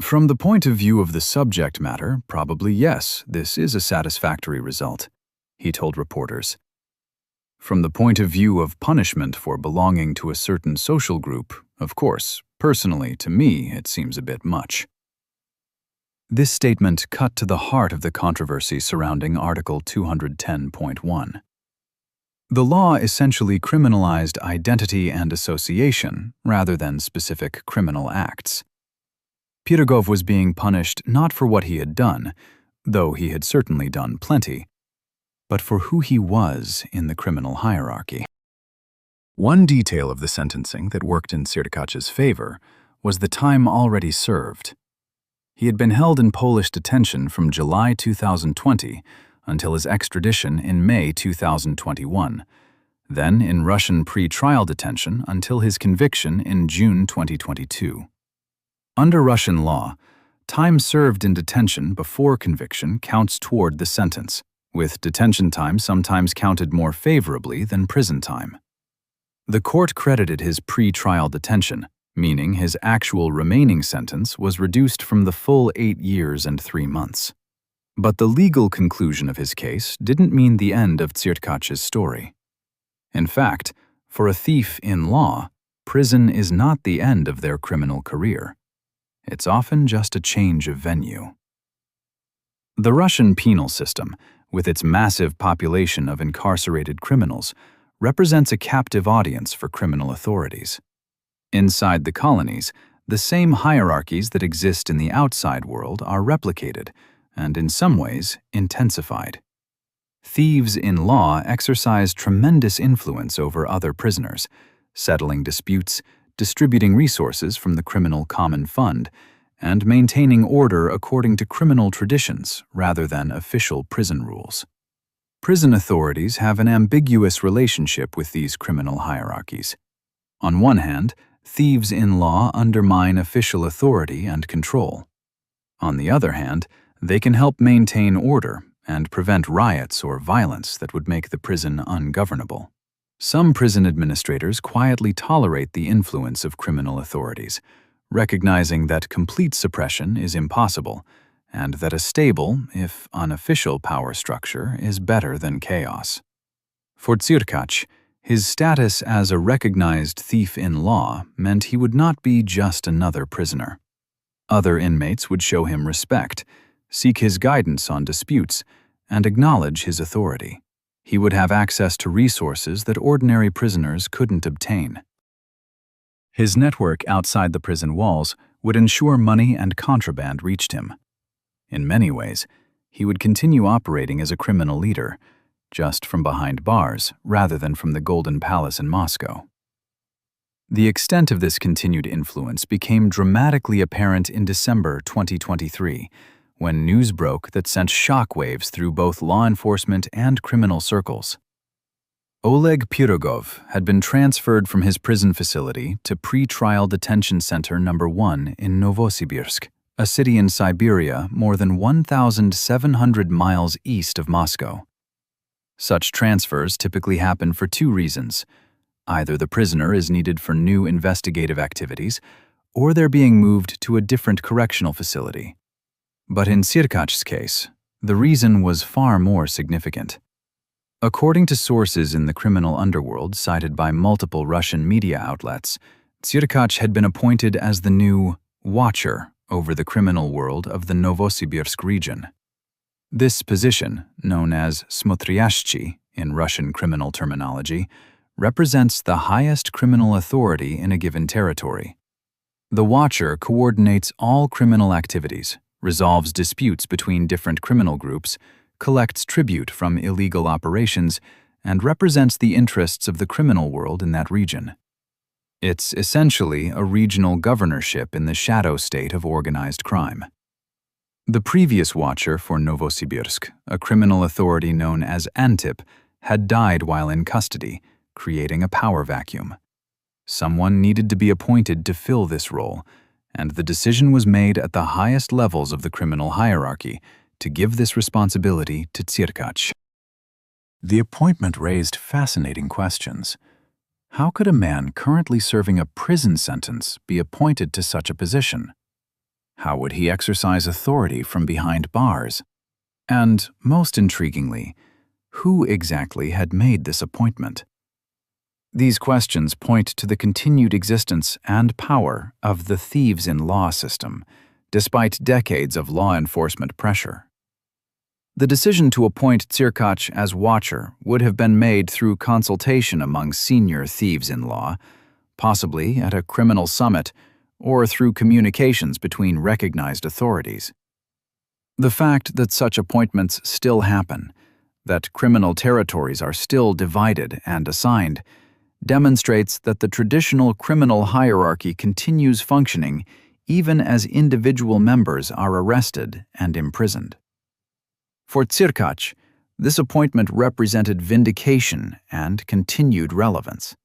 From the point of view of the subject matter, probably yes, this is a satisfactory result, he told reporters. From the point of view of punishment for belonging to a certain social group, of course, personally, to me, it seems a bit much. This statement cut to the heart of the controversy surrounding Article 210.1. The law essentially criminalized identity and association rather than specific criminal acts. Pirogov was being punished not for what he had done, though he had certainly done plenty, but for who he was in the criminal hierarchy. One detail of the sentencing that worked in Tsirkach's favor was the time already served. He had been held in Polish detention from July 2020 until his extradition in May 2021, then in Russian pre-trial detention until his conviction in June 2022. Under Russian law, time served in detention before conviction counts toward the sentence, with detention time sometimes counted more favorably than prison time. The court credited his pre-trial detention, meaning his actual remaining sentence was reduced from the full 8 years and 3 months. But the legal conclusion of his case didn't mean the end of Tsirkach's story. In fact, for a thief in law, prison is not the end of their criminal career. It's often just a change of venue. The Russian penal system, with its massive population of incarcerated criminals, represents a captive audience for criminal authorities. Inside the colonies, the same hierarchies that exist in the outside world are replicated, and in some ways, intensified. Thieves in law exercise tremendous influence over other prisoners, settling disputes, distributing resources from the criminal common fund, and maintaining order according to criminal traditions rather than official prison rules. Prison authorities have an ambiguous relationship with these criminal hierarchies. On one hand, thieves in law undermine official authority and control. On the other hand, they can help maintain order and prevent riots or violence that would make the prison ungovernable. Some prison administrators quietly tolerate the influence of criminal authorities, recognizing that complete suppression is impossible and that a stable, if unofficial, power structure is better than chaos. For Tsirkach, his status as a recognized thief in law meant he would not be just another prisoner. Other inmates would show him respect, seek his guidance on disputes, and acknowledge his authority. He would have access to resources that ordinary prisoners couldn't obtain. His network outside the prison walls would ensure money and contraband reached him. In many ways, he would continue operating as a criminal leader, just from behind bars rather than from the Golden Palace in Moscow. The extent of this continued influence became dramatically apparent in December 2023, when news broke that sent shockwaves through both law enforcement and criminal circles. Oleg Pirogov had been transferred from his prison facility to pre-trial detention center number 1 in Novosibirsk, a city in Siberia more than 1,700 miles east of Moscow. Such transfers typically happen for two reasons. Either the prisoner is needed for new investigative activities, or they're being moved to a different correctional facility. But in Tsirkach's case, the reason was far more significant. According to sources in the criminal underworld cited by multiple Russian media outlets, Tsirkach had been appointed as the new Watcher over the criminal world of the Novosibirsk region. This position, known as Smotriashchi in Russian criminal terminology, represents the highest criminal authority in a given territory. The Watcher coordinates all criminal activities, resolves disputes between different criminal groups, collects tribute from illegal operations, and represents the interests of the criminal world in that region. It's essentially a regional governorship in the shadow state of organized crime. The previous Watcher for Novosibirsk, a criminal authority known as Antip, had died while in custody, creating a power vacuum. Someone needed to be appointed to fill this role, and the decision was made at the highest levels of the criminal hierarchy to give this responsibility to Tsirkach. The appointment raised fascinating questions. How could a man currently serving a prison sentence be appointed to such a position? How would he exercise authority from behind bars? And, most intriguingly, who exactly had made this appointment? These questions point to the continued existence and power of the thieves in law system, despite decades of law enforcement pressure. The decision to appoint Tsirkach as Watcher would have been made through consultation among senior thieves in law, possibly at a criminal summit, or through communications between recognized authorities. The fact that such appointments still happen, that criminal territories are still divided and assigned, demonstrates that the traditional criminal hierarchy continues functioning even as individual members are arrested and imprisoned. For Tsirkach, this appointment represented vindication and continued relevance.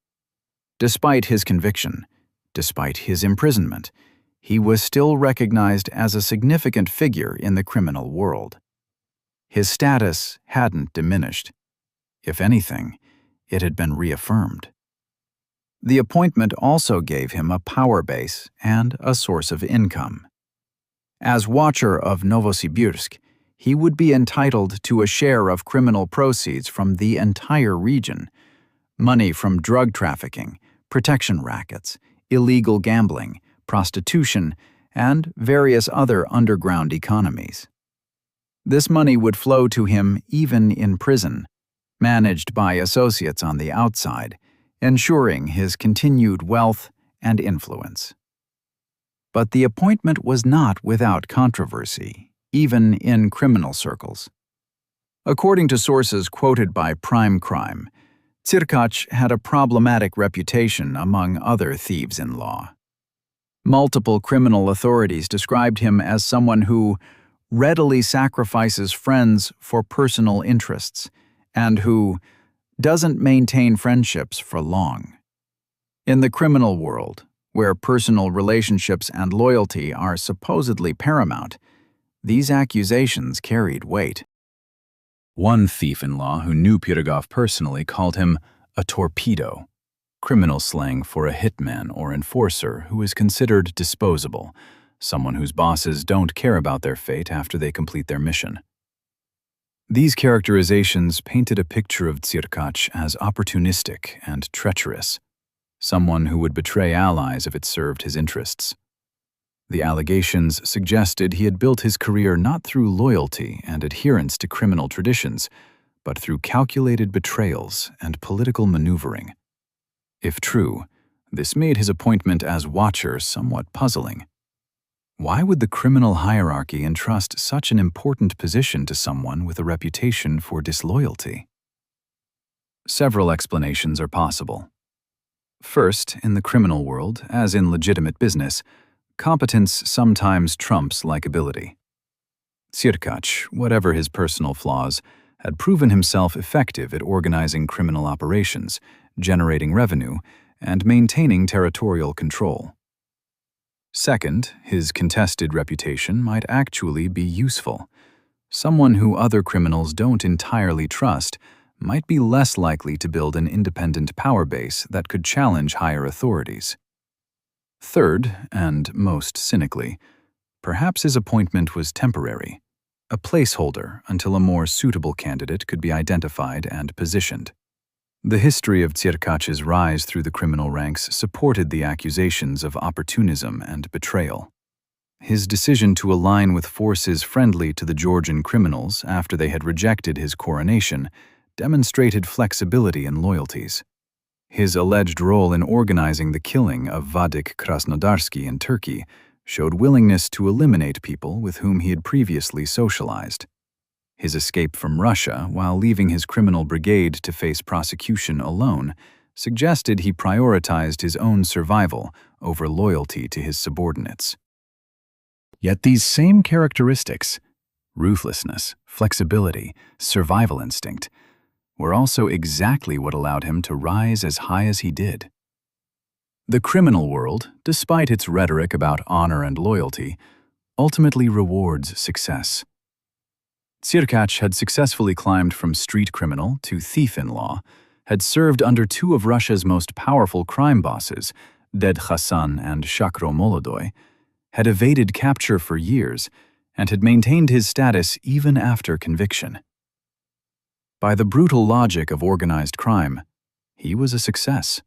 Despite his conviction, despite his imprisonment, he was still recognized as a significant figure in the criminal world. His status hadn't diminished. If anything, it had been reaffirmed. The appointment also gave him a power base and a source of income. As Watcher of Novosibirsk, he would be entitled to a share of criminal proceeds from the entire region, money from drug trafficking, protection rackets, illegal gambling, prostitution, and various other underground economies. This money would flow to him even in prison, managed by associates on the outside, ensuring his continued wealth and influence. But the appointment was not without controversy, even in criminal circles. According to sources quoted by Prime Crime, Tsirkach had a problematic reputation among other thieves-in-law. Multiple criminal authorities described him as someone who readily sacrifices friends for personal interests and who doesn't maintain friendships for long. In the criminal world, where personal relationships and loyalty are supposedly paramount, these accusations carried weight. One thief-in-law who knew Pirogov personally called him a torpedo, criminal slang for a hitman or enforcer who is considered disposable, someone whose bosses don't care about their fate after they complete their mission. These characterizations painted a picture of Tsirkach as opportunistic and treacherous, someone who would betray allies if it served his interests. The allegations suggested he had built his career not through loyalty and adherence to criminal traditions, but through calculated betrayals and political maneuvering. If true, this made his appointment as Watcher somewhat puzzling. Why would the criminal hierarchy entrust such an important position to someone with a reputation for disloyalty? Several explanations are possible. First, in the criminal world, as in legitimate business, competence sometimes trumps likability. Tsirkach, whatever his personal flaws, had proven himself effective at organizing criminal operations, generating revenue, and maintaining territorial control. Second, his contested reputation might actually be useful. Someone who other criminals don't entirely trust might be less likely to build an independent power base that could challenge higher authorities. Third, and most cynically, perhaps his appointment was temporary, a placeholder until a more suitable candidate could be identified and positioned. The history of Tsirkach's rise through the criminal ranks supported the accusations of opportunism and betrayal. His decision to align with forces friendly to the Georgian criminals after they had rejected his coronation demonstrated flexibility and loyalties. His alleged role in organizing the killing of Vadik Krasnodarsky in Turkey showed willingness to eliminate people with whom he had previously socialized. His escape from Russia while leaving his criminal brigade to face prosecution alone suggested he prioritized his own survival over loyalty to his subordinates. Yet these same characteristics, ruthlessness, flexibility, survival instinct, were also exactly what allowed him to rise as high as he did. The criminal world, despite its rhetoric about honor and loyalty, ultimately rewards success. Tsirkach had successfully climbed from street criminal to thief-in-law, had served under two of Russia's most powerful crime bosses, Ded Hassan and Shakro Molodoy, had evaded capture for years, and had maintained his status even after conviction. By the brutal logic of organized crime, he was a success.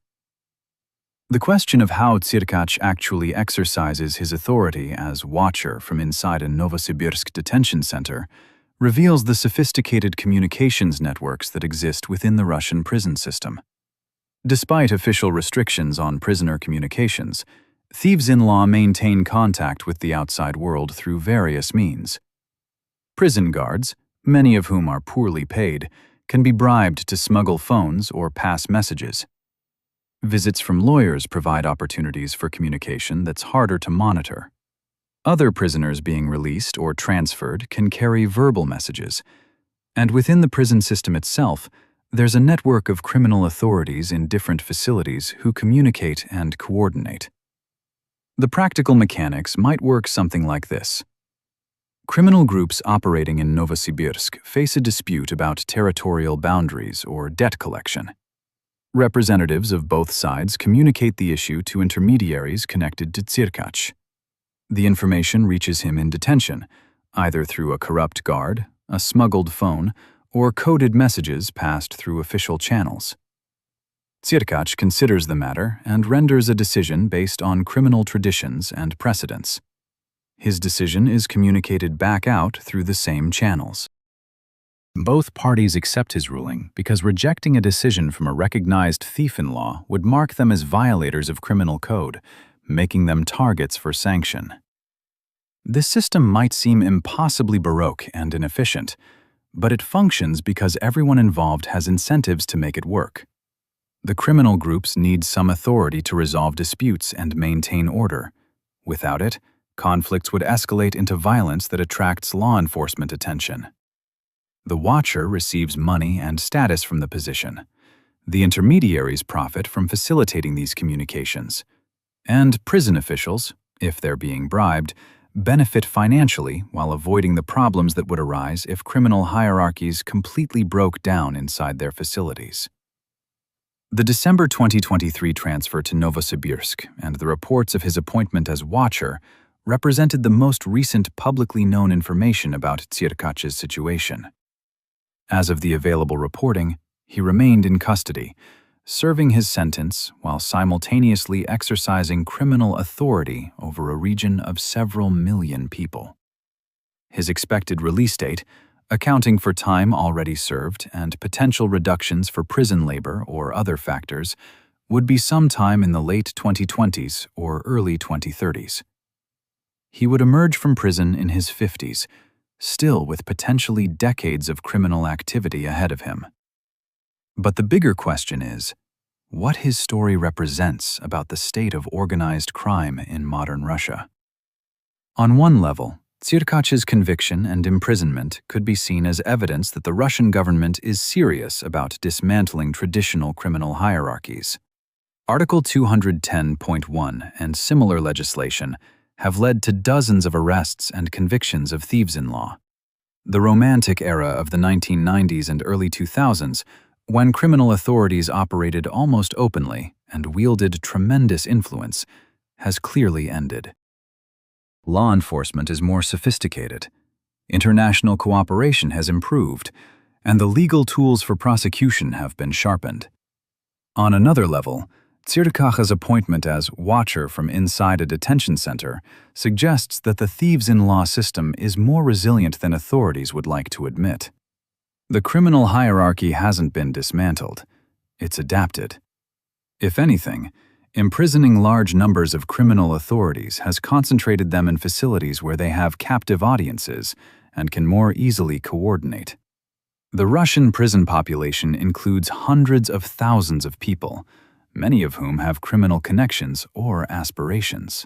The question of how Tsirkach actually exercises his authority as Watcher from inside a Novosibirsk detention center reveals the sophisticated communications networks that exist within the Russian prison system. Despite official restrictions on prisoner communications, thieves-in-law maintain contact with the outside world through various means. Prison guards, many of whom are poorly paid, can be bribed to smuggle phones or pass messages. Visits from lawyers provide opportunities for communication that's harder to monitor. Other prisoners being released or transferred can carry verbal messages. And within the prison system itself, there's a network of criminal authorities in different facilities who communicate and coordinate. The practical mechanics might work something like this. Criminal groups operating in Novosibirsk face a dispute about territorial boundaries or debt collection. Representatives of both sides communicate the issue to intermediaries connected to Tsirkach. The information reaches him in detention, either through a corrupt guard, a smuggled phone, or coded messages passed through official channels. Tsirkach considers the matter and renders a decision based on criminal traditions and precedents. His decision is communicated back out through the same channels. Both parties accept his ruling because rejecting a decision from a recognized thief-in-law would mark them as violators of criminal code, making them targets for sanction. This system might seem impossibly baroque and inefficient, but it functions because everyone involved has incentives to make it work. The criminal groups need some authority to resolve disputes and maintain order. Without it, conflicts would escalate into violence that attracts law enforcement attention. The watcher receives money and status from the position. The intermediaries profit from facilitating these communications. And prison officials, if they're being bribed, benefit financially while avoiding the problems that would arise if criminal hierarchies completely broke down inside their facilities. The December 2023 transfer to Novosibirsk and the reports of his appointment as watcher represented the most recent publicly known information about Tsirkach's situation. As of the available reporting, he remained in custody, serving his sentence while simultaneously exercising criminal authority over a region of several million people. His expected release date, accounting for time already served and potential reductions for prison labor or other factors, would be sometime in the late 2020s or early 2030s. He would emerge from prison in his 50s, still with potentially decades of criminal activity ahead of him. But the bigger question is, what his story represents about the state of organized crime in modern Russia. On one level, Tsirkach's conviction and imprisonment could be seen as evidence that the Russian government is serious about dismantling traditional criminal hierarchies. Article 210.1 and similar legislation have led to dozens of arrests and convictions of thieves-in-law. The romantic era of the 1990s and early 2000s, when criminal authorities operated almost openly and wielded tremendous influence, has clearly ended. Law enforcement is more sophisticated. International cooperation has improved, and the legal tools for prosecution have been sharpened. On another level, Tsirkach's appointment as watcher from inside a detention center suggests that the thieves-in-law system is more resilient than authorities would like to admit. The criminal hierarchy hasn't been dismantled. It's adapted. If anything, imprisoning large numbers of criminal authorities has concentrated them in facilities where they have captive audiences and can more easily coordinate. The Russian prison population includes hundreds of thousands of people, many of whom have criminal connections or aspirations.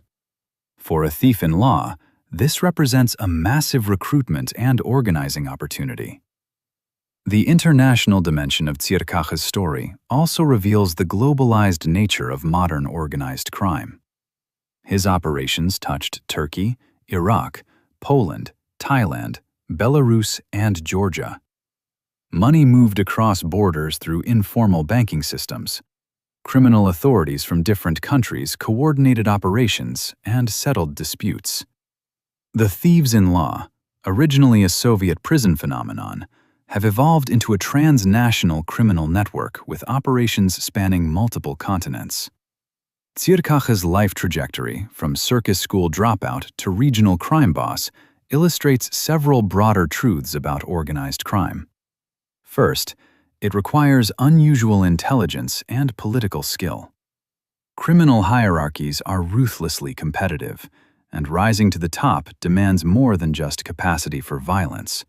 For a thief-in-law, this represents a massive recruitment and organizing opportunity. The international dimension of Tsirkach's story also reveals the globalized nature of modern organized crime. His operations touched Turkey, Iraq, Poland, Thailand, Belarus, and Georgia. Money moved across borders through informal banking systems. Criminal authorities from different countries coordinated operations and settled disputes. The thieves-in-law, originally a Soviet prison phenomenon, have evolved into a transnational criminal network with operations spanning multiple continents. Tsirkach's life trajectory, from circus school dropout to regional crime boss, illustrates several broader truths about organized crime. First, it requires unusual intelligence and political skill. Criminal hierarchies are ruthlessly competitive, and rising to the top demands more than just capacity for violence.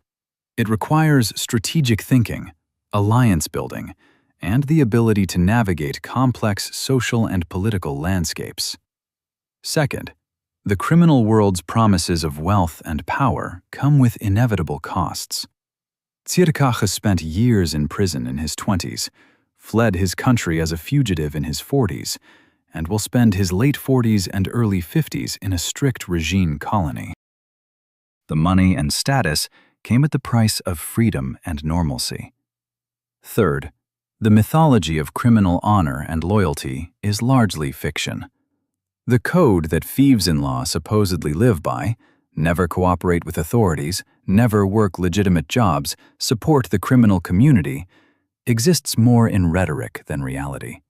It requires strategic thinking, alliance building, and the ability to navigate complex social and political landscapes. Second, the criminal world's promises of wealth and power come with inevitable costs. Tsirkach has spent years in prison in his 20s, fled his country as a fugitive in his 40s, and will spend his late 40s and early 50s in a strict regime colony. The money and status came at the price of freedom and normalcy. Third, the mythology of criminal honor and loyalty is largely fiction. The code that thieves-in-law supposedly live by, never cooperate with authorities, never work legitimate jobs, support the criminal community, exists more in rhetoric than reality.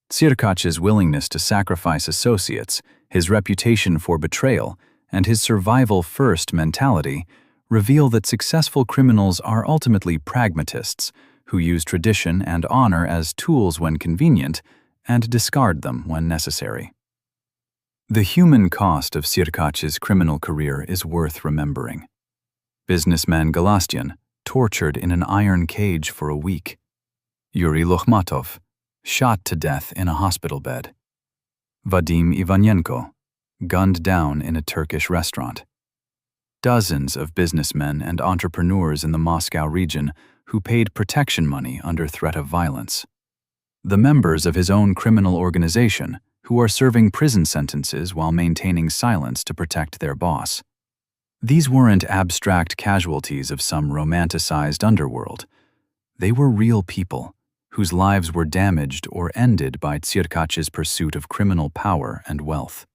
Tsirkach's willingness to sacrifice associates, his reputation for betrayal, and his survival-first mentality reveal that successful criminals are ultimately pragmatists who use tradition and honor as tools when convenient and discard them when necessary. The human cost of Tsirkach's criminal career is worth remembering. Businessman Galastyan, tortured in an iron cage for a week. Yuri Lokhmatov, shot to death in a hospital bed. Vadim Ivanenko, gunned down in a Turkish restaurant. Dozens of businessmen and entrepreneurs in the Moscow region who paid protection money under threat of violence. The members of his own criminal organization who are serving prison sentences while maintaining silence to protect their boss. These weren't abstract casualties of some romanticized underworld. They were real people whose lives were damaged or ended by Tsirkach's pursuit of criminal power and wealth.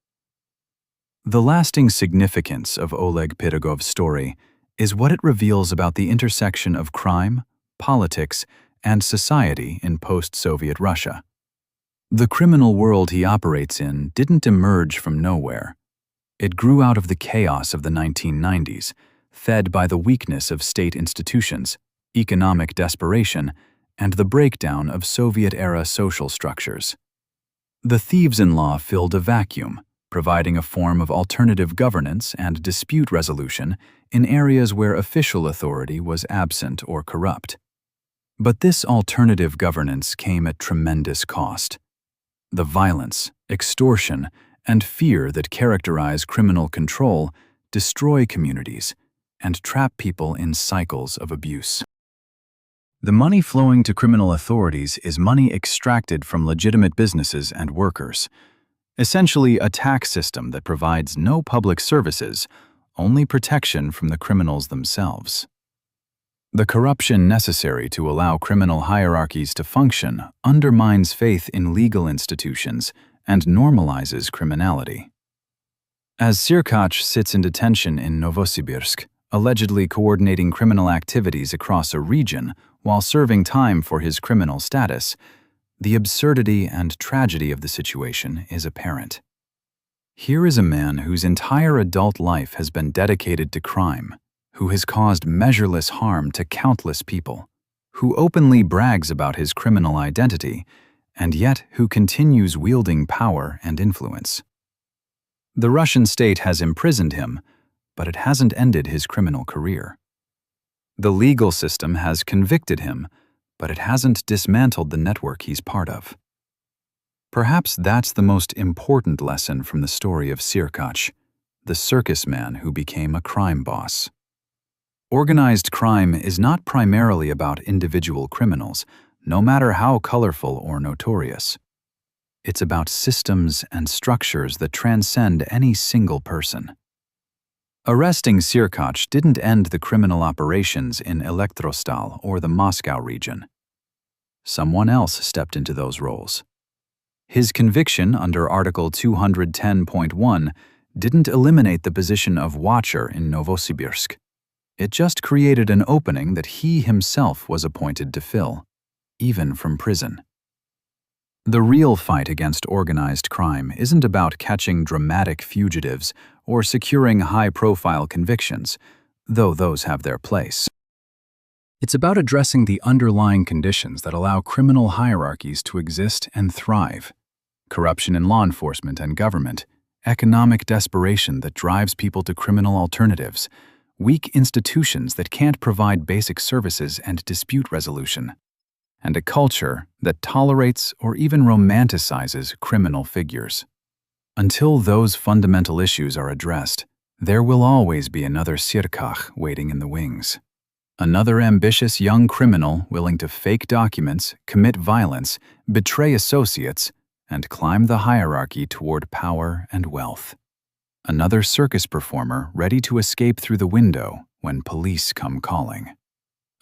The lasting significance of Oleg Pirogov's story is what it reveals about the intersection of crime, politics, and society in post-Soviet Russia. The criminal world he operates in didn't emerge from nowhere. It grew out of the chaos of the 1990s, fed by the weakness of state institutions, economic desperation, and the breakdown of Soviet-era social structures. The thieves-in-law filled a vacuum, providing a form of alternative governance and dispute resolution in areas where official authority was absent or corrupt. But this alternative governance came at tremendous cost. The violence, extortion, and fear that characterize criminal control destroy communities and trap people in cycles of abuse. The money flowing to criminal authorities is money extracted from legitimate businesses and workers. Essentially, a tax system that provides no public services, only protection from the criminals themselves. The corruption necessary to allow criminal hierarchies to function undermines faith in legal institutions and normalizes criminality. As Tsirkach sits in detention in Novosibirsk, allegedly coordinating criminal activities across a region while serving time for his criminal status, the absurdity and tragedy of the situation is apparent. Here is a man whose entire adult life has been dedicated to crime, who has caused measureless harm to countless people, who openly brags about his criminal identity, and yet who continues wielding power and influence. The Russian state has imprisoned him, but it hasn't ended his criminal career. The legal system has convicted him, but it hasn't dismantled the network he's part of. Perhaps that's the most important lesson from the story of Tsirkach, the circus man who became a crime boss. Organized crime is not primarily about individual criminals, no matter how colorful or notorious. It's about systems and structures that transcend any single person. Arresting Tsirkach didn't end the criminal operations in Elektrostal or the Moscow region. Someone else stepped into those roles. His conviction under Article 210.1 didn't eliminate the position of watcher in Novosibirsk. It just created an opening that he himself was appointed to fill, even from prison. The real fight against organized crime isn't about catching dramatic fugitives or securing high-profile convictions, though those have their place. It's about addressing the underlying conditions that allow criminal hierarchies to exist and thrive. Corruption in law enforcement and government, economic desperation that drives people to criminal alternatives, weak institutions that can't provide basic services and dispute resolution, and a culture that tolerates or even romanticizes criminal figures. Until those fundamental issues are addressed, there will always be another Tsirkach waiting in the wings. Another ambitious young criminal willing to fake documents, commit violence, betray associates, and climb the hierarchy toward power and wealth. Another circus performer ready to escape through the window when police come calling.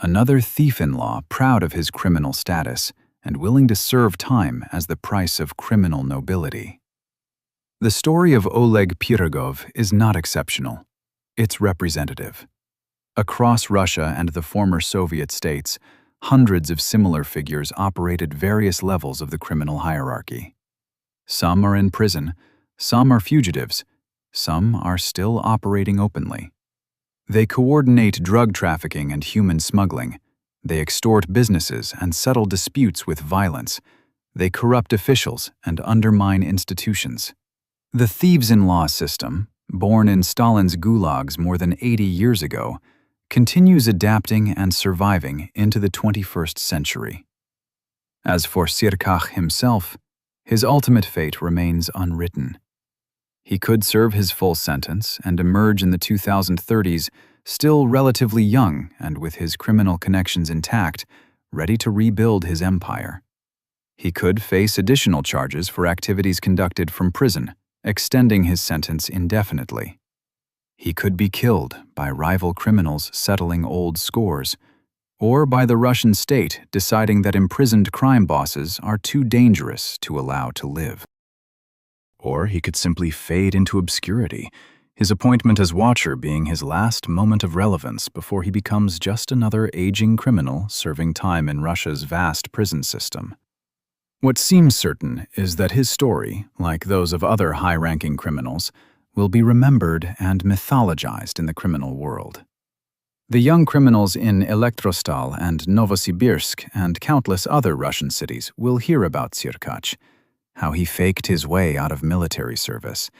Another thief-in-law proud of his criminal status and willing to serve time as the price of criminal nobility. The story of Oleg Pirogov is not exceptional. It's representative. Across Russia and the former Soviet states, hundreds of similar figures operate at various levels of the criminal hierarchy. Some are in prison, some are fugitives, some are still operating openly. They coordinate drug trafficking and human smuggling. They extort businesses and settle disputes with violence. They corrupt officials and undermine institutions. The thieves-in-law system, born in Stalin's gulags more than 80 years ago, continues adapting and surviving into the 21st century. As for Tsirkach himself, his ultimate fate remains unwritten. He could serve his full sentence and emerge in the 2030s still relatively young and with his criminal connections intact, ready to rebuild his empire. He could face additional charges for activities conducted from prison, extending his sentence indefinitely. He could be killed by rival criminals settling old scores, or by the Russian state deciding that imprisoned crime bosses are too dangerous to allow to live. Or he could simply fade into obscurity, his appointment as Watcher being his last moment of relevance before he becomes just another aging criminal serving time in Russia's vast prison system. What seems certain is that his story, like those of other high-ranking criminals, will be remembered and mythologized in the criminal world. The young criminals in Elektrostal and Novosibirsk and countless other Russian cities will hear about Tsirkach, how he faked his way out of military service,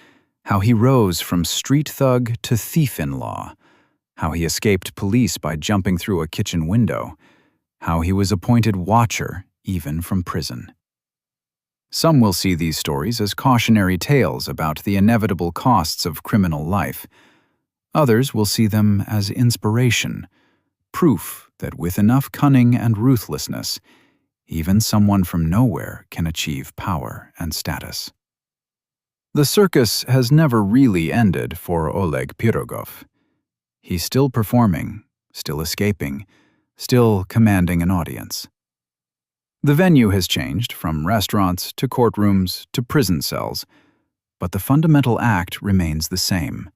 how he rose from street thug to thief-in-law, how he escaped police by jumping through a kitchen window, how he was appointed Watcher even from prison. Some will see these stories as cautionary tales about the inevitable costs of criminal life. Others will see them as inspiration, proof that with enough cunning and ruthlessness, even someone from nowhere can achieve power and status. The circus has never really ended for Oleg Pirogov. He's still performing, still escaping, still commanding an audience. The venue has changed from restaurants to courtrooms to prison cells, but the fundamental act remains the same.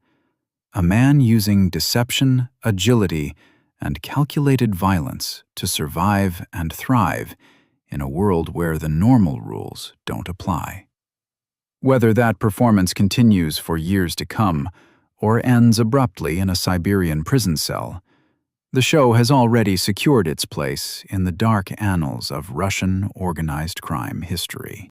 A man using deception, agility, and calculated violence to survive and thrive in a world where the normal rules don't apply. Whether that performance continues for years to come or ends abruptly in a Siberian prison cell, the show has already secured its place in the dark annals of Russian organized crime history.